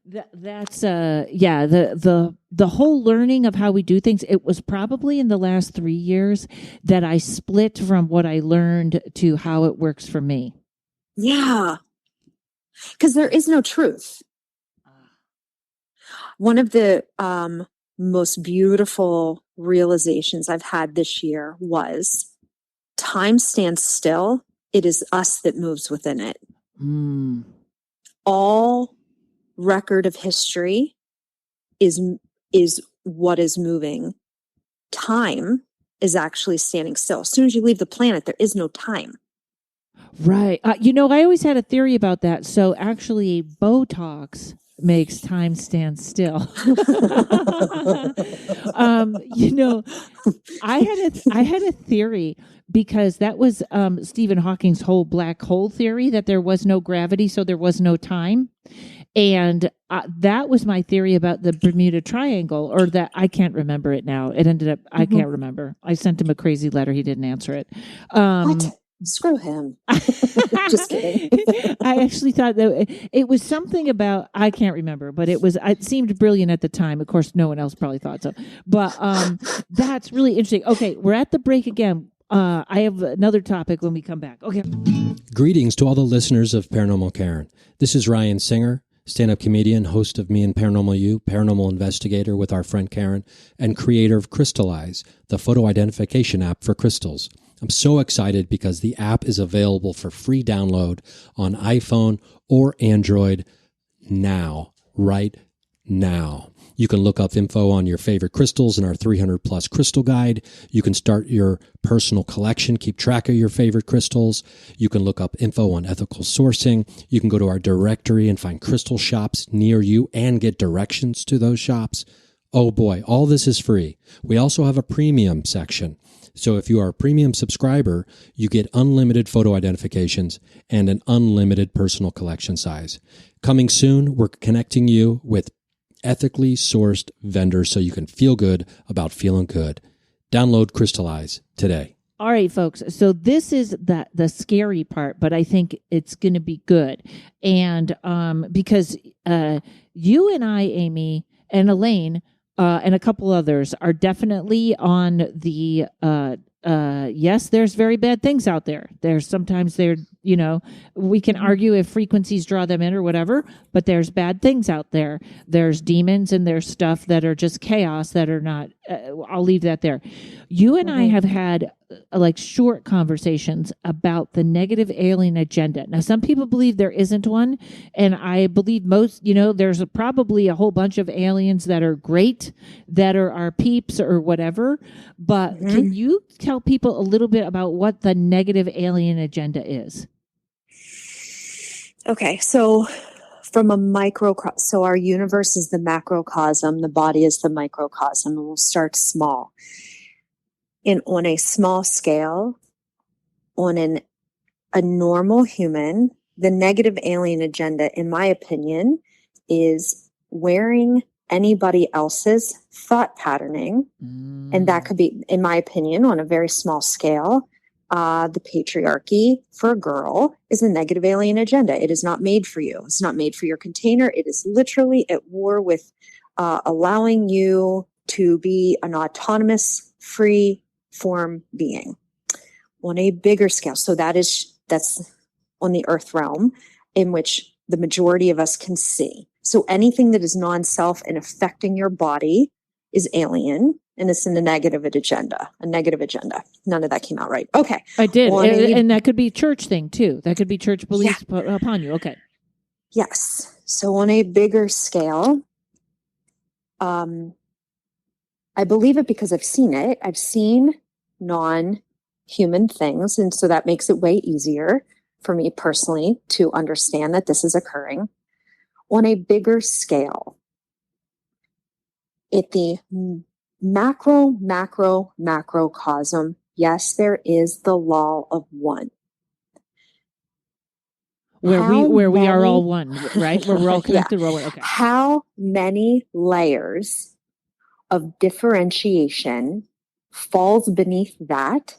That's the whole learning of how we do things. It was probably in the last 3 years that I split from what I learned to how it works for me. Yeah. Because there is no truth. One of the most beautiful realizations I've had this year was time stands still. It is us that moves within it. All record of history is what is moving. Time is actually standing still. As soon as you leave the planet, there is no time. Right. I always had a theory about that. So actually, Botox makes time stand still. I had a theory because that was Stephen Hawking's whole black hole theory, that there was no gravity, so there was no time. And that was my theory about the Bermuda Triangle, or that I can't remember it now. It ended up, I can't remember. I sent him a crazy letter. He didn't answer it. What? Screw him. Just kidding. I actually thought that it was something about, I can't remember, but it seemed brilliant at the time. Of course, no one else probably thought so. But that's really interesting. Okay, we're at the break again. I have another topic when we come back. Okay. Greetings to all the listeners of Paranormal Karen. This is Ryan Singer, stand-up comedian, host of Me and Paranormal You, paranormal investigator with our friend Karen, and creator of Crystallize, the photo identification app for crystals. I'm so excited because the app is available for free download on iPhone or Android now, right now. You can look up info on your favorite crystals in our 300-plus crystal guide. You can start your personal collection, keep track of your favorite crystals. You can look up info on ethical sourcing. You can go to our directory and find crystal shops near you and get directions to those shops. Oh boy, all this is free. We also have a premium section. So if you are a premium subscriber, you get unlimited photo identifications and an unlimited personal collection size. Coming soon, we're connecting you with ethically sourced vendors so you can feel good about feeling good. Download Crystallize today. All right, folks. So this is the scary part, but I think it's going to be good. And because you and I, Amy, and Elaine, and a couple others are definitely on the, yes, there's very bad things out there. Sometimes we can argue if frequencies draw them in or whatever, but there's bad things out there. There's demons and there's stuff that are just chaos that are not, I'll leave that there. You and I have had short conversations about the negative alien agenda. Now, some people believe there isn't one, and I believe most, there's probably a whole bunch of aliens that are great, that are our peeps or whatever. But can you tell people a little bit about what the negative alien agenda is? Okay, so from a so our universe is the macrocosm, the body is the microcosm, and we'll start small. On a small scale, on a normal human, the negative alien agenda, in my opinion, is wearing anybody else's thought patterning. And that could be, in my opinion, on a very small scale, the patriarchy for a girl is a negative alien agenda. It is not made for you. It's not made for your container. It is literally at war with allowing you to be an autonomous, free form being on a bigger scale. So that's on the earth realm in which the majority of us can see. So anything that is non-self and affecting your body is alien, and it's in a negative agenda. None of that came out right. Okay. I did. And that could be church thing too. That could be church beliefs upon you. Okay. Yes. So on a bigger scale, I believe it because I've seen it. I've seen non-human things. And so that makes it way easier for me personally to understand that this is occurring. On a bigger scale, at the macrocosm, yes, there is the law of one. Where we are all one, right? Where we're all connected. Yeah. Okay. How many layers of differentiation falls beneath that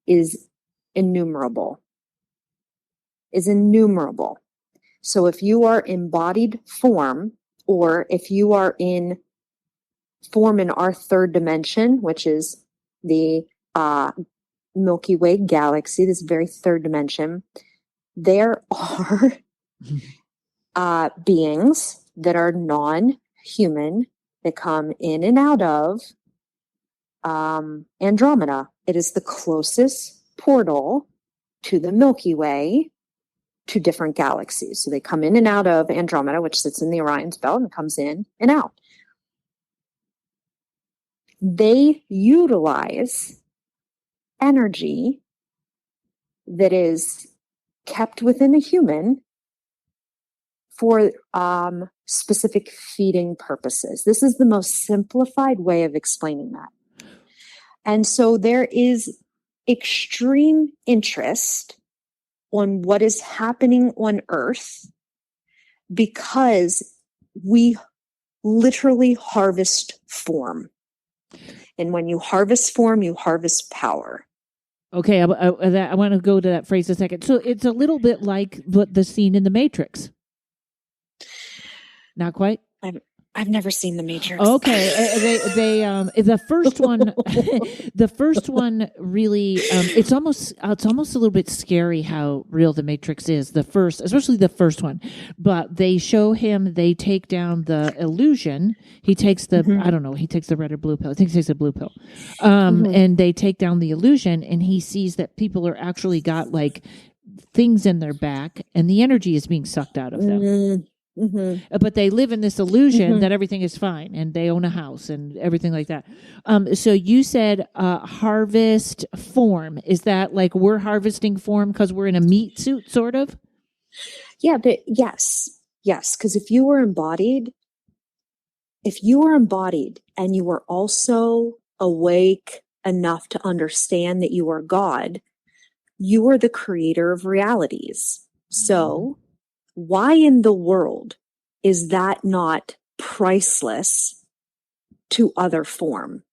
is innumerable. So if you are embodied form, or if you are in form in our third dimension, which is the Milky Way galaxy, this very third dimension, there are beings that are non-human that come in and out of Andromeda. It is the closest portal to the Milky Way, to different galaxies. So they come in and out of Andromeda, which sits in the Orion's belt, and comes in and out. They utilize energy that is kept within a human for specific feeding purposes. This is the most simplified way of explaining that. And so there is extreme interest on what is happening on Earth because we literally harvest form. And when you harvest form, you harvest power. Okay, I want to go to that phrase a second. So it's a little bit like the scene in The Matrix. Not quite? I've never seen The Matrix. Okay, the first one really it's almost a little bit scary how real The Matrix is. Especially the first one, but they show him, they take down the illusion. He takes the I don't know, he takes the red or blue pill. I think he takes the blue pill, and they take down the illusion, and he sees that people are actually got like things in their back, and the energy is being sucked out of them. But they live in this illusion that everything is fine, and they own a house and everything like that. So you said harvest form. Is that like we're harvesting form because we're in a meat suit, sort of? Yeah, but yes. Because if you were embodied and you were also awake enough to understand that you are God, you are the creator of realities. So why in the world is that not priceless to other form?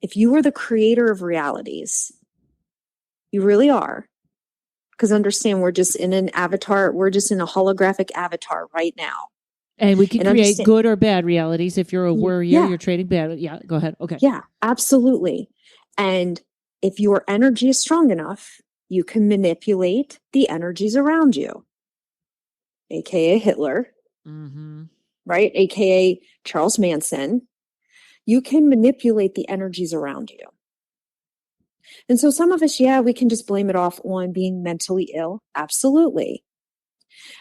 If you are the creator of realities, you really are. Because understand, we're just in an avatar, we're just in a holographic avatar right now. And we can create good or bad realities. If you're a warrior, you're trading bad. Yeah, go ahead. Okay. Yeah, absolutely. And if your energy is strong enough, you can manipulate the energies around you. AKA Hitler, right? AKA Charles Manson. You can manipulate the energies around you. And so some of us, we can just blame it off on being mentally ill. Absolutely.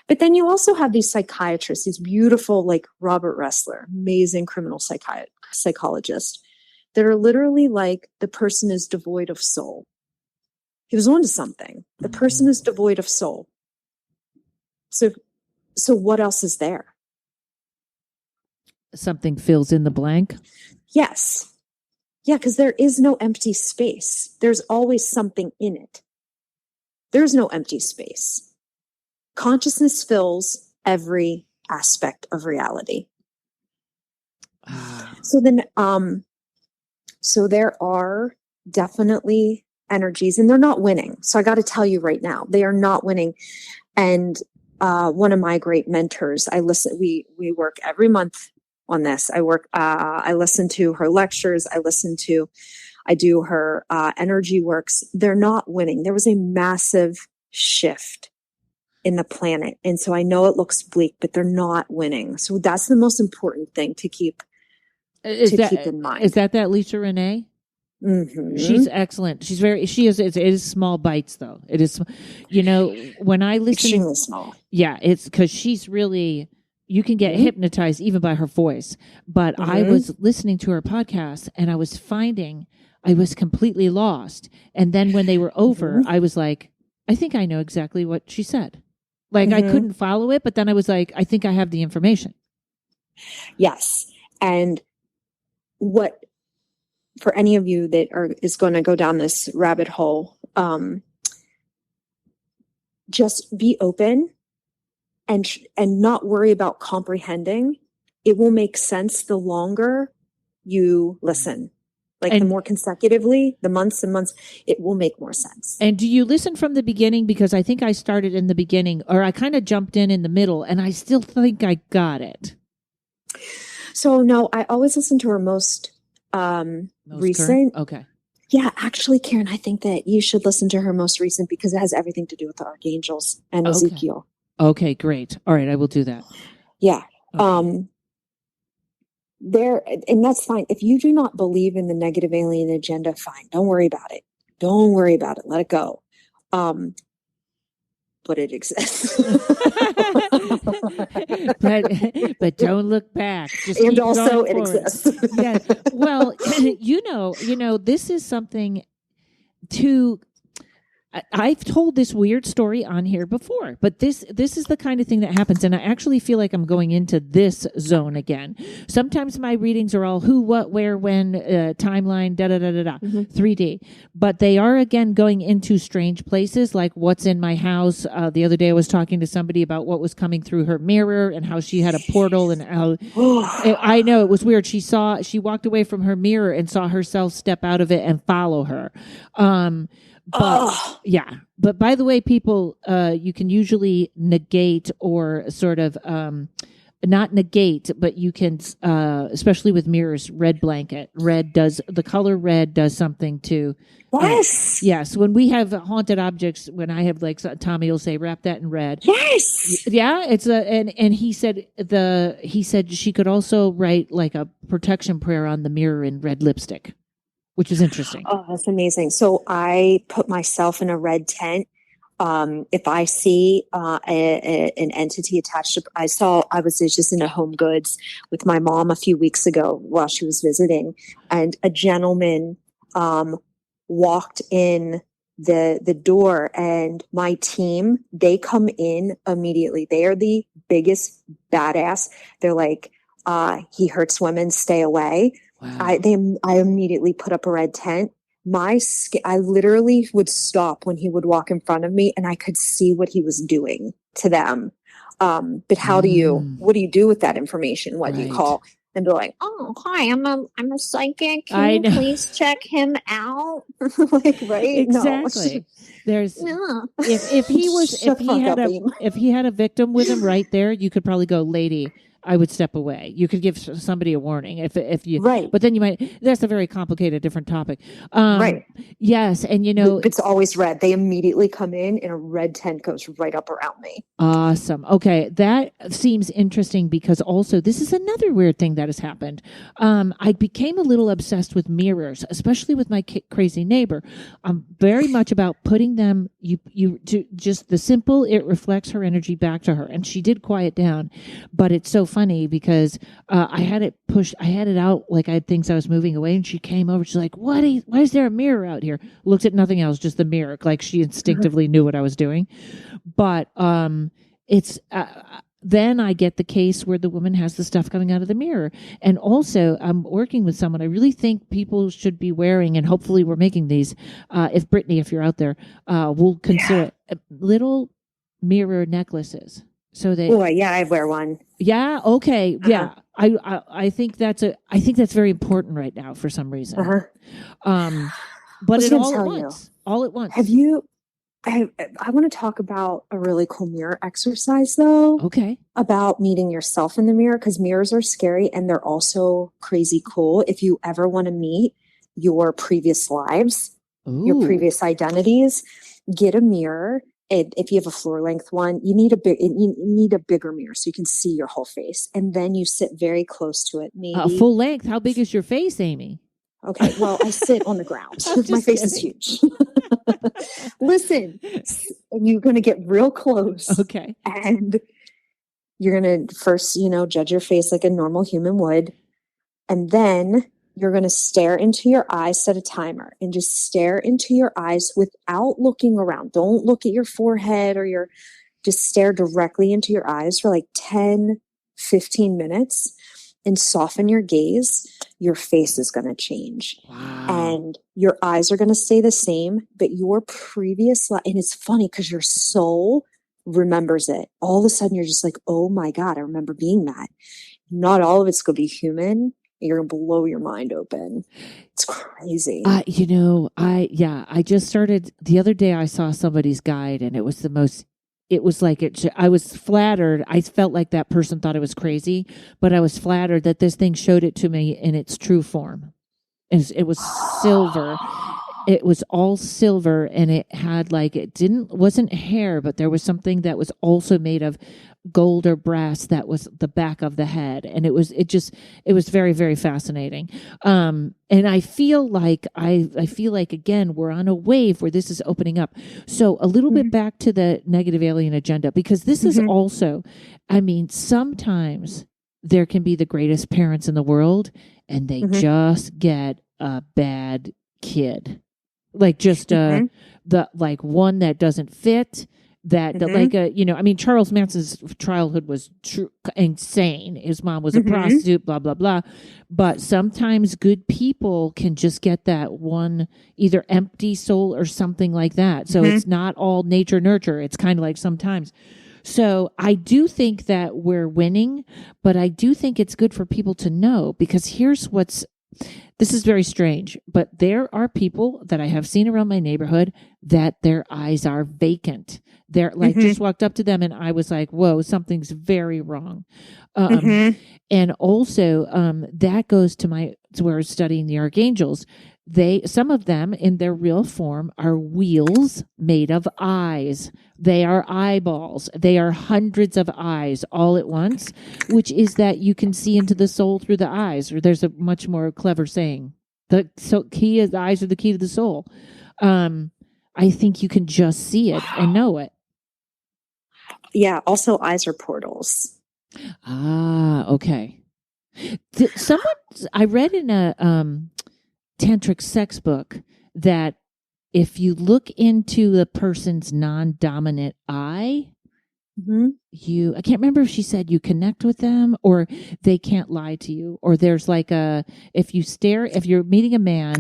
But then you also have these psychiatrists, these beautiful, like Robert Ressler, amazing criminal psychologist, that are literally like, the person is devoid of soul. He was onto something. The person is devoid of soul. So So what else is there? Something fills in the blank. Yes. Yeah, because there is no empty space. There's always something in it. There's no empty space. Consciousness fills every aspect of reality. So then, so there are definitely energies, and they're not winning. So I got to tell you right now, they are not winning. And one of my great mentors, I listen. We work every month on this. I listen to her lectures. I do her energy works. They're not winning. There was a massive shift in the planet. And so I know it looks bleak, but they're not winning. So that's the most important thing to keep keep in mind. Is that Lisa Renee? Mm-hmm. She's excellent. It is small bites though. It is, when I listen, extremely small. Yeah. It's because she's really, you can get hypnotized even by her voice. But I was listening to her podcast and I was finding I was completely lost. And then when they were over, I was like, I think I know exactly what she said. Like I couldn't follow it, but then I was like, I think I have the information. Yes. And what, for any of you that is going to go down this rabbit hole, just be open and not worry about comprehending. It will make sense the longer you listen. The more consecutively, the months and months, it will make more sense. And do you listen from the beginning? Because I think I started in the beginning, or I kind of jumped in the middle, and I still think I got it. So no, I always listen to her most recent. Current? Okay. Yeah, actually, Karen, I think that you should listen to her most recent because it has everything to do with the archangels and Ezekiel. Okay, great. All right, I will do that. Yeah. Okay. And that's fine. If you do not believe in the negative alien agenda, fine. Don't worry about it. Don't worry about it. Let it go. But it exists. but don't look back. Just and keep also going it forward. exists. Yeah. Well, this is something to. I've told this weird story on here before, but this is the kind of thing that happens, and I actually feel like I'm going into this zone again. Sometimes my readings are all who, what, where, when, timeline, 3D, but they are again going into strange places, like what's in my house. The other day I was talking to somebody about what was coming through her mirror and how she had a portal, and how I know it was weird. She walked away from her mirror and saw herself step out of it and follow her. But by the way, people, you can usually negate or sort of, not negate, but you can, especially with mirrors, the color red does something to. Yes. Yes. When we have haunted objects, when I have Tommy will say, wrap that in red. Yes. Yeah. It's and he said she could also write like a protection prayer on the mirror in red lipstick, which is interesting. Oh, that's amazing. So I put myself in a red tent. If I see an entity attached to, I was just in a Home Goods with my mom a few weeks ago while she was visiting, and a gentleman walked in the door, and my team, they come in immediately. They are the biggest badass. They're like, he hurts women, stay away. Wow. I immediately put up a red tent. I literally would stop when he would walk in front of me, and I could see what he was doing to them. But what do you do with that information? What do you call? And they're like, "Oh, hi, I'm a psychic. Can you please check him out?" Right? Exactly. No. There's if he had a victim with him right there, you could probably go, "Lady, I would step away." You could give somebody a warning if you, right. But then you might, that's a very complicated, different topic. Right. Yes. And it's always red. They immediately come in and a red tent goes right up around me. Awesome. Okay. That seems interesting because also this is another weird thing that has happened. I became a little obsessed with mirrors, especially with my crazy neighbor. I'm very much about putting them, to just the simple, it reflects her energy back to her. And she did quiet down, but it's so funny because I had it out like I had things I was moving away, and she came over. She's like, why is there a mirror out here? Looked at nothing else, just the mirror. Like she instinctively knew what I was doing. But it's then I get the case where the woman has the stuff coming out of the mirror. And also, I'm working with someone I really think people should be wearing, and hopefully we're making these, if Brittany, if you're out there, we'll consider it, little mirror necklaces. So they, Oh, yeah, I wear one. yeah, okay, yeah. I think that's very important right now for some reason. But it all at once. All at once. Have you? I want to talk about a really cool mirror exercise, though. Okay. About meeting yourself in the mirror, because mirrors are scary and they're also crazy cool. If you ever want to meet your previous lives, your previous identities, get a mirror. And if you have a floor length one, you need a bigger mirror so you can see your whole face, and then you sit very close to it. Maybe full length. How big is your face, Amy? Okay, well, I sit on the ground. My face is huge. Listen, and you're going to get real close. Okay. And you're going to first, judge your face like a normal human would. And then you're going to stare into your eyes, set a timer, and just stare into your eyes without looking around. Don't look at your forehead or just stare directly into your eyes for like 10, 15 minutes. And soften your gaze, your face is going to change. Wow. And your eyes are going to stay the same, but your previous life, and it's funny because your soul remembers it. All of a sudden, you're just like, oh my God, I remember being that. Not all of it's going to be human. You're going to blow your mind open. It's crazy. I just started, the other day I saw somebody's guide, and it was I was flattered. I felt like that person thought it was crazy, but I was flattered that this thing showed it to me in its true form. It was silver. It was all silver, and it had wasn't hair, but there was something that was also made of gold or brass that was the back of the head. And it was very, very fascinating. And I feel like again, we're on a wave where this is opening up. So a little bit back to the negative alien agenda, because this is also, sometimes there can be the greatest parents in the world and they just get a bad kid. Like just one that doesn't fit. Charles Manson's childhood was insane. His mom was a prostitute, blah, blah, blah. But sometimes good people can just get that one, either empty soul or something like that. So it's not all nature nurture. It's kind of like sometimes. So I do think that we're winning, but I do think it's good for people to know, because this is very strange, but there are people that I have seen around my neighborhood that their eyes are vacant. They're just walked up to them and I was like, whoa, something's very wrong. And also, that goes to where I was studying the archangels. Some of them in their real form are wheels made of eyes. They are eyeballs. They are hundreds of eyes all at once, which is that you can see into the soul through the eyes, or there's a much more clever saying. The eyes are the key to the soul. I think you can just see it and know it. Yeah. Also, eyes are portals. Ah, okay. I read in a tantric sex book that if you look into the person's non-dominant eye, I can't remember if she said you connect with them or they can't lie to you, or there's if you're meeting a man,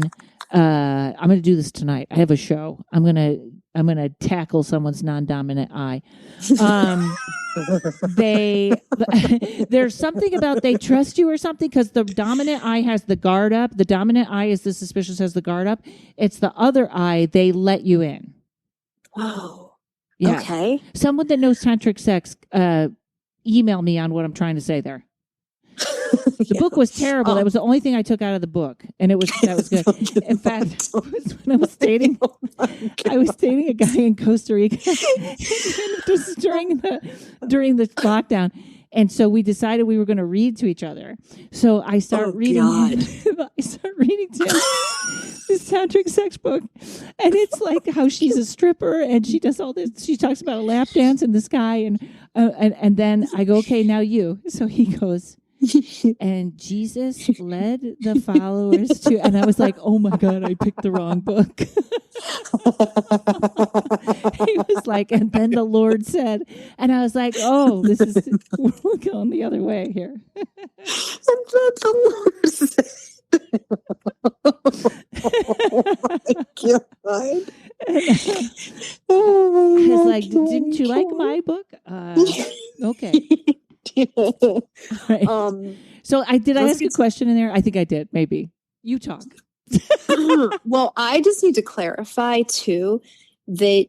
I'm going to do this tonight. I have a show. I'm going to tackle someone's non-dominant eye. There's something about they trust you or something, because the dominant eye has the guard up. The dominant eye is the suspicious, has the guard up. It's the other eye, they let you in. Oh, yeah. Okay. Someone that knows tantric sex, email me on what I'm trying to say there. The book was terrible. That was the only thing I took out of the book, and that was good. In fact, when I was dating a guy in Costa Rica just during the lockdown, and so we decided we were going to read to each other. So I start reading. I start reading to him this tantric sex book, and it's like how she's a stripper and she does all this. She talks about a lap dance in the sky, and then I go, okay, now you. So he goes, And Jesus led the followers to, and I was like, oh my God, I picked the wrong book. He was like, and then the Lord said, and I was like, oh, we're going the other way here. And then the Lord said, oh my God. Oh, I was like, didn't you like my book? Okay. Right. So I ask a question in there? I think I did. Maybe. You talk. Well, I just need to clarify too that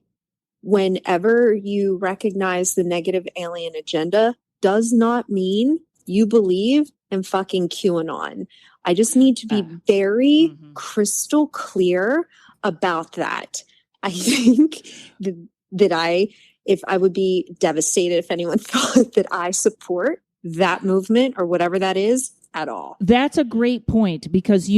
whenever you recognize the negative alien agenda does not mean you believe in fucking QAnon. I just need to be very crystal clear about that. I think that if I would be devastated if anyone thought that I support that movement or whatever that is at all. That's a great point because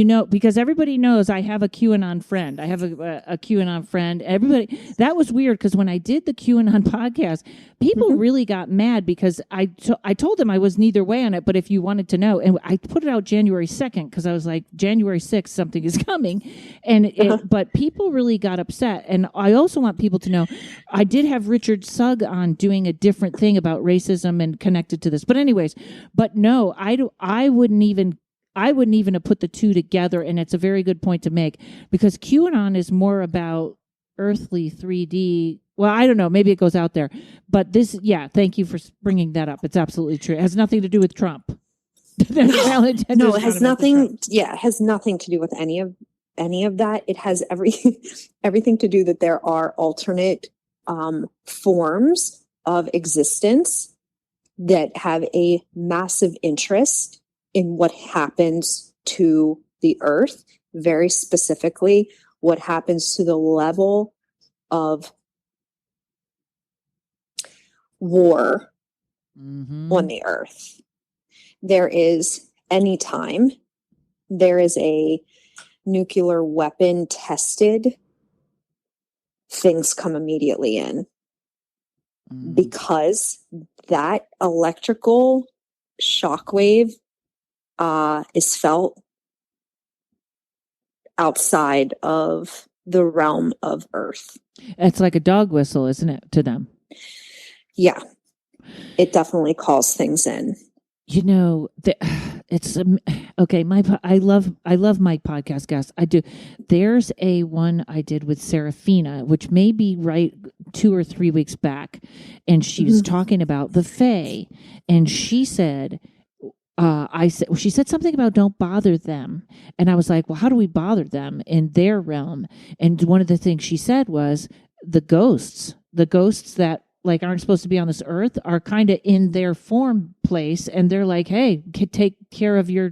everybody knows I have a QAnon friend. I have a QAnon friend. Everybody, that was weird because when I did the QAnon podcast, people really got mad because I told them I was neither way on it, but if you wanted to know, and I put it out January 2nd because I was like, January 6th, something is coming. And but people really got upset. And I also want people to know, I did have Richard Sugg on doing a different thing about racism and connected to this. But anyways, no, I wouldn't even have put the two together, and it's a very good point to make because QAnon is more about earthly 3D. Well, I don't know. Maybe it goes out there, but thank you for bringing that up. It's absolutely true. It has nothing to do with Trump. No, it has nothing. Yeah, it has nothing to do with any of that. It has everything to do that there are alternate forms of existence that have a massive interest in what happens to the earth, very specifically what happens to the level of war on the earth. There is anytime there is a nuclear weapon tested, things come immediately in because that electrical shockwave is felt outside of the realm of Earth. It's like a dog whistle, isn't it, to them? Yeah, it definitely calls things in. You know, it's okay. I love my podcast guests. I do. There's a one I did with Serafina, which may be right 2 or 3 weeks back, and she was talking about the Fae, and she said, she said something about don't bother them, and I was like, well, how do we bother them in their realm? And one of the things she said was the ghosts that like aren't supposed to be on this earth are kind of in their form place, and they're like, hey, take care of your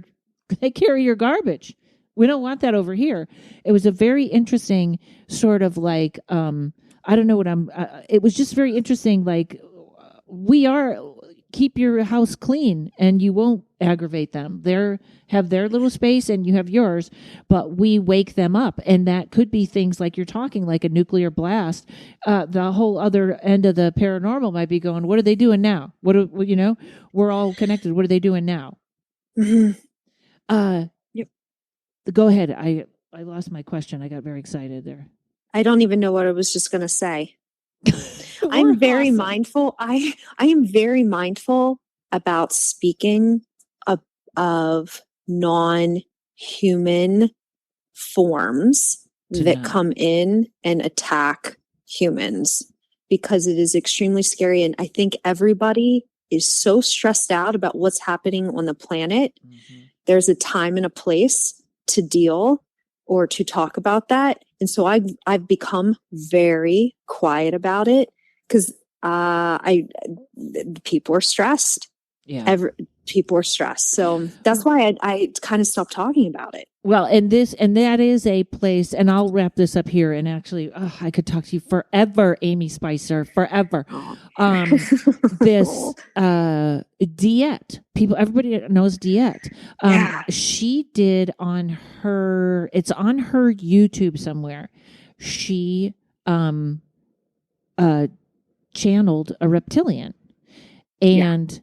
garbage. We don't want that over here. It was a very interesting sort of like I don't know what it was just very interesting, like keep your house clean and you won't aggravate them. They have their little space and you have yours, but we wake them up. And that could be things like you're talking, like a nuclear blast. The whole other end of the paranormal might be going, what are they doing now? We're all connected. What are they doing now? Yep. Go ahead. I lost my question. I got very excited there. I don't even know what I was just going to say. I'm very mindful. I am very mindful about speaking of non-human forms that come in and attack humans because it is extremely scary. And I think everybody is so stressed out about what's happening on the planet. There's a time and a place to deal or to talk about that. And so I've become very quiet about it because people are stressed. Yeah. People are stressed. So that's why I kind of stopped talking about it. Well, and that is a place, and I'll wrap this up here. And actually, I could talk to you forever, Amy Spicer, forever. This Diet, everybody knows Diet. She did it's on her YouTube somewhere. She channeled a reptilian and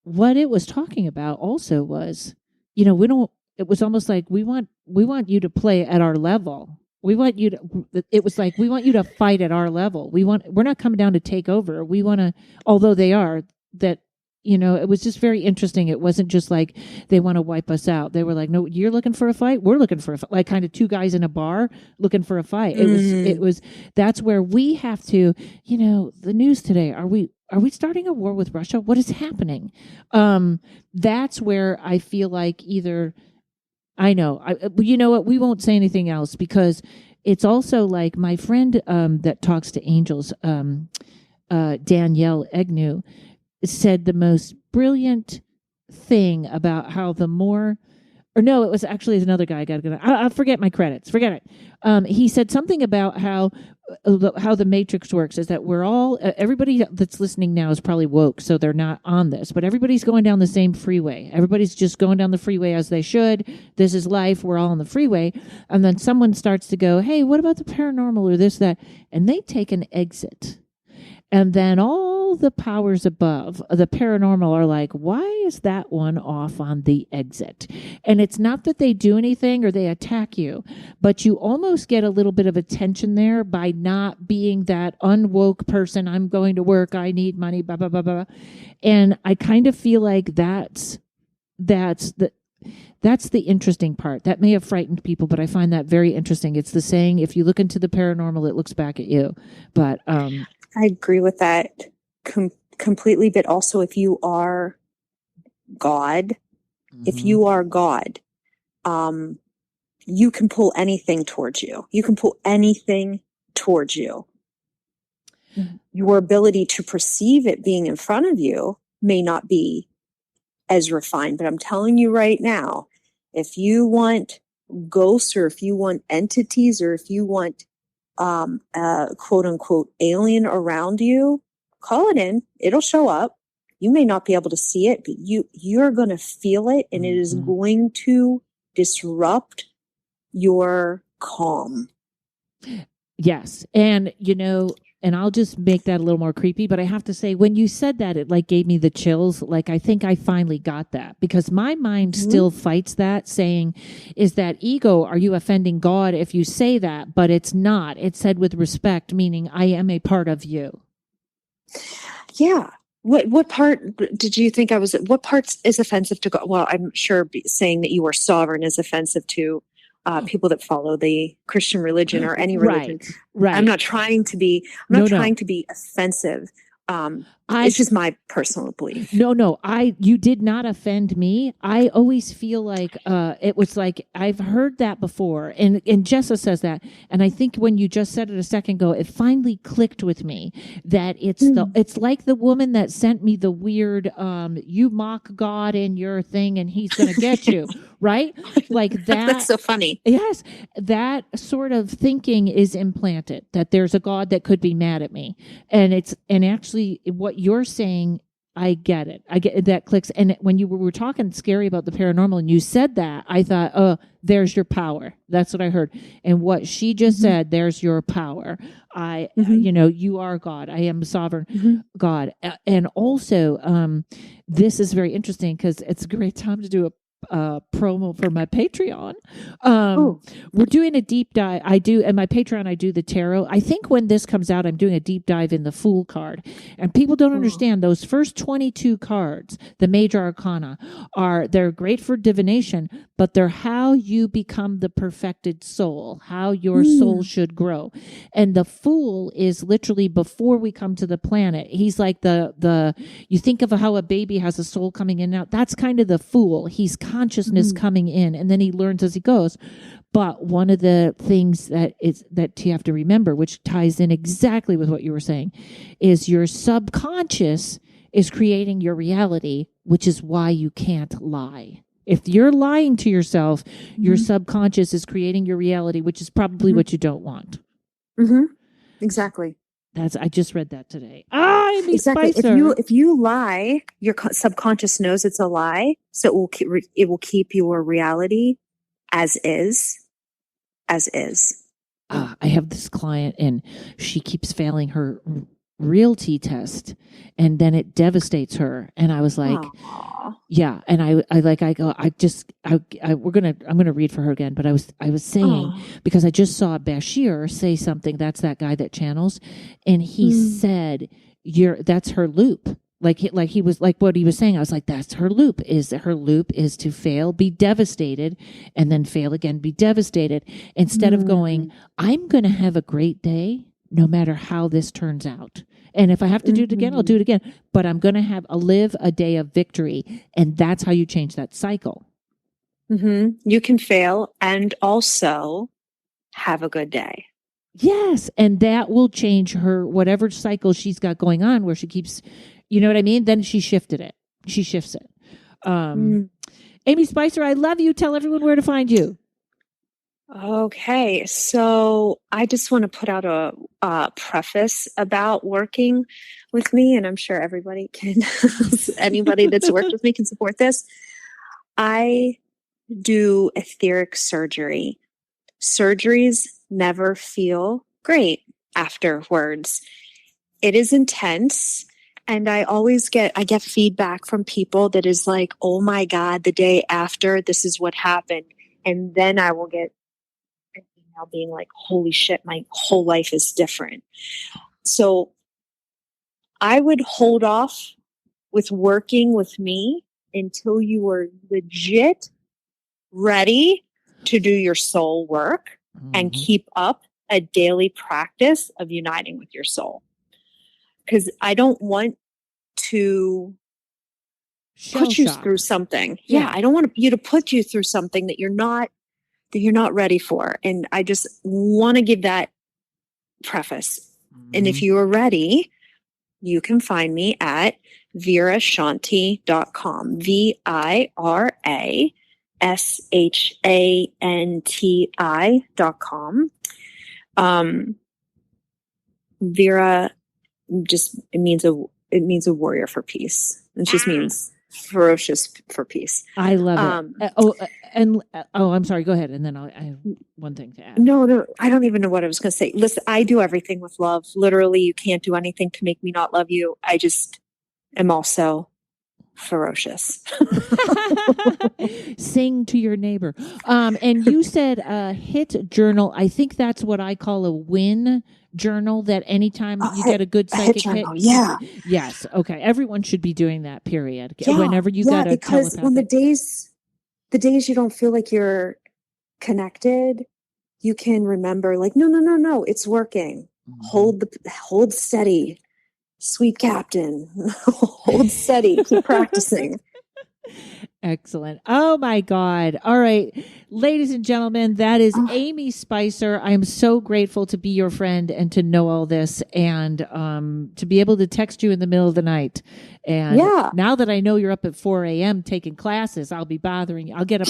what it was talking about also was, you know, we don't, it was almost like we want you to play at our level. We want you to, it was like, we want you to fight at our level. We're not coming down to take over. We want to, although they are, that, you know, it was just very interesting. It wasn't just like they want to wipe us out. They were like, no, you're looking for a fight. We're looking for a fight. Like kind of two guys in a bar looking for a fight. It was, that's where we have to, you know, the news today. Are we starting a war with Russia? What is happening? That's where I feel like either, I know, you know what? We won't say anything else because it's also like my friend that talks to angels, Danielle Egnew, said the most brilliant thing about how the more, or no, it was actually another guy. I forget my credits. Forget it. He said something about how the Matrix works is that we're all, everybody that's listening now is probably woke, so they're not on this, but everybody's going down the same freeway. Everybody's just going down the freeway as they should. This is life. We're all on the freeway. And then someone starts to go, hey, what about the paranormal or this, that? And they take an exit. And then all the powers above, the paranormal, are like, why is that one off on the exit? And it's not that they do anything or they attack you, but you almost get a little bit of attention there by not being that unwoke person. I'm going to work. I need money, blah, blah, blah, blah. And I kind of feel like that's the interesting part. That may have frightened people, but I find that very interesting. It's the saying, if you look into the paranormal, it looks back at you. But, I agree with that completely. But also, if you are God, if you are God, you can pull anything towards you. You can pull anything towards you. Your ability to perceive it being in front of you may not be as refined, but I'm telling you right now, if you want ghosts or if you want entities or if you want quote unquote alien around you, call it in. It'll show up. You may not be able to see it, but you're going to feel it, and it is going to disrupt your calm. Yes. And, you know, and I'll just make that a little more creepy, but I have to say, when you said that, it like gave me the chills. Like, I think I finally got that because my mind still fights that, saying, is that ego? Are you offending God if you say that? But it's not. It's said with respect, meaning I am a part of you. Yeah. What part did you think I was, what parts is offensive to God? Well, I'm sure saying that you are sovereign is offensive to people that follow the Christian religion or any religion. Right. I'm not trying to be, trying to be offensive. It's just my personal belief. No, you did not offend me. I always feel like it was like I've heard that before, and Jessa says that, and I think when you just said it a second ago, it finally clicked with me that it's like the woman that sent me the weird you mock God in your thing, and He's going to get you, right? Like that. That's so funny. Yes, that sort of thinking is implanted that there's a God that could be mad at me, and actually what you're saying, I get it. I get that clicks. And when you were talking scary about the paranormal and you said that, I thought, oh, there's your power. That's what I heard. And what she just said, there's your power. You know, you are God. I am sovereign God. And also, this is very interesting because it's a great time to do a promo for my Patreon. We're doing a deep dive. And my Patreon, I do the tarot. I think when this comes out, I'm doing a deep dive in the Fool card. And people don't understand those first 22 cards, the major arcana, they're great for divination, but they're how you become the perfected soul, how your soul should grow. And the Fool is literally before we come to the planet. He's like you think of how a baby has a soul coming in and out. That's kind of the Fool. He's consciousness coming in, and then he learns as he goes. But one of the things that you have to remember, which ties in exactly with what you were saying, is your subconscious is creating your reality, which is why you can't lie. If you're lying to yourself, your subconscious is creating your reality, which is probably what you don't want. Exactly. I just read that today. I'm exactly. If you lie, your subconscious knows it's a lie, so it will keep your reality as is. I have this client, and she keeps failing her realty test, and then it devastates her. And I was like, Aw. yeah. And I'm gonna read for her again. But I was saying, Aw. because I just saw Bashir say something. That's that guy that channels, and he said, that's her loop. Like he was like what he was saying. I was like, that's her loop. Her loop is to fail, be devastated, and then fail again, be devastated. Instead of going, I'm going to have a great day, no matter how this turns out. And if I have to do it again, I'll do it again. But I'm going to live a day of victory, and that's how you change that cycle. You can fail and also have a good day. Yes, and that will change her whatever cycle she's got going on, where she keeps. You know what I mean? Then she shifts it. Amy Spicer, I love you. Tell everyone where to find you. Okay, so I just want to put out a preface about working with me, and I'm sure everybody can, anybody that's worked with me can support this. I do etheric surgery. Surgeries never feel great afterwards. It is intense. And I get feedback from people that is like, oh my God, the day after, this is what happened. And then I will get an email being like, holy shit, my whole life is different. So I would hold off with working with me until you are legit ready to do your soul work and keep up a daily practice of uniting with your soul. Because I don't want to put you through something. Yeah, I don't want you to put you through something that you're not ready for. And I just want to give that preface. And if you are ready, you can find me at virashanti.com. virashanti.com. Vera just it means a warrior for peace. It just means ferocious for peace. I love it. I'm sorry. Go ahead, and then I have one thing to add. No, I don't even know what I was going to say. Listen, I do everything with love. Literally, you can't do anything to make me not love you. I just am also ferocious. Sing to your neighbor. And you said hit journal. I think that's what I call a win journal, that anytime you get a good psychic hit. Yeah. Yes. Okay. Everyone should be doing that, period. Yeah, whenever you got a because when the days you don't feel like you're connected, you can remember like, no, it's working. Hold steady. Sweet captain, hold steady, keep practicing. Excellent. Oh my God. All right. Ladies and gentlemen, that is Amy Spicer. I am so grateful to be your friend and to know all this, and to be able to text you in the middle of the night. And now that I know you're up at 4 a.m. taking classes, I'll be bothering you. I'll get up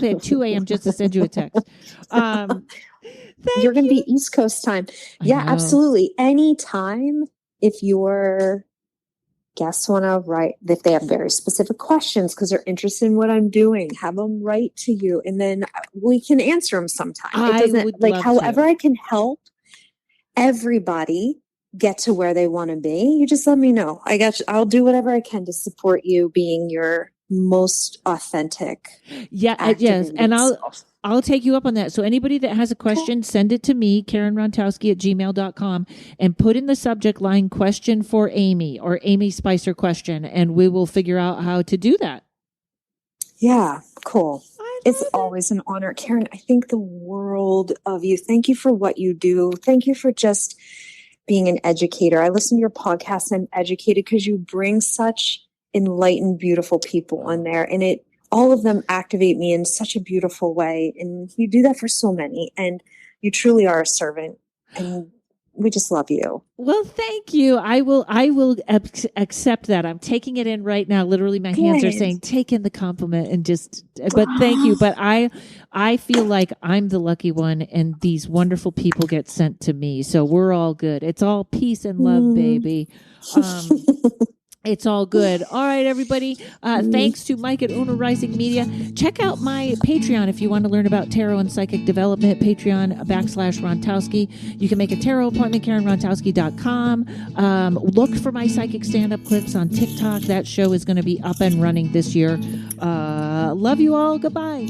at 2 a.m. just to send you a text. You're going to be East Coast time. Yeah, absolutely. Anytime. If your guests want to write, if they have very specific questions because they're interested in what I'm doing, have them write to you, and then we can answer them sometime. It doesn't like however I can help everybody get to where they want to be. You just let me know. I'll do whatever I can to support you being your most authentic. Yeah, yes, and I'll take you up on that. So anybody that has a question, send it to me, karenrontowski@gmail.com, and put in the subject line question for Amy or Amy Spicer question, and we will figure out how to do that. Yeah, cool. It's always an honor. Karen, I think the world of you. Thank you for what you do. Thank you for just being an educator. I listen to your podcast and I'm educated because you bring such enlightened, beautiful people on there, and all of them activate me in such a beautiful way. And you do that for so many. And you truly are a servant. And we just love you. Well, thank you. I will accept that. I'm taking it in right now. Literally, my hands are saying, take in the compliment and but thank you. But I feel like I'm the lucky one, and these wonderful people get sent to me. So we're all good. It's all peace and love, baby. It's all good. All right, everybody. Thanks to Mike at Una Rising Media. Check out my Patreon if you want to learn about tarot and psychic development. Patreon.com/Rontowski. You can make a tarot appointment, karenrontowski.com. Look for my psychic stand-up clips on TikTok. That show is going to be up and running this year. Love you all. Goodbye.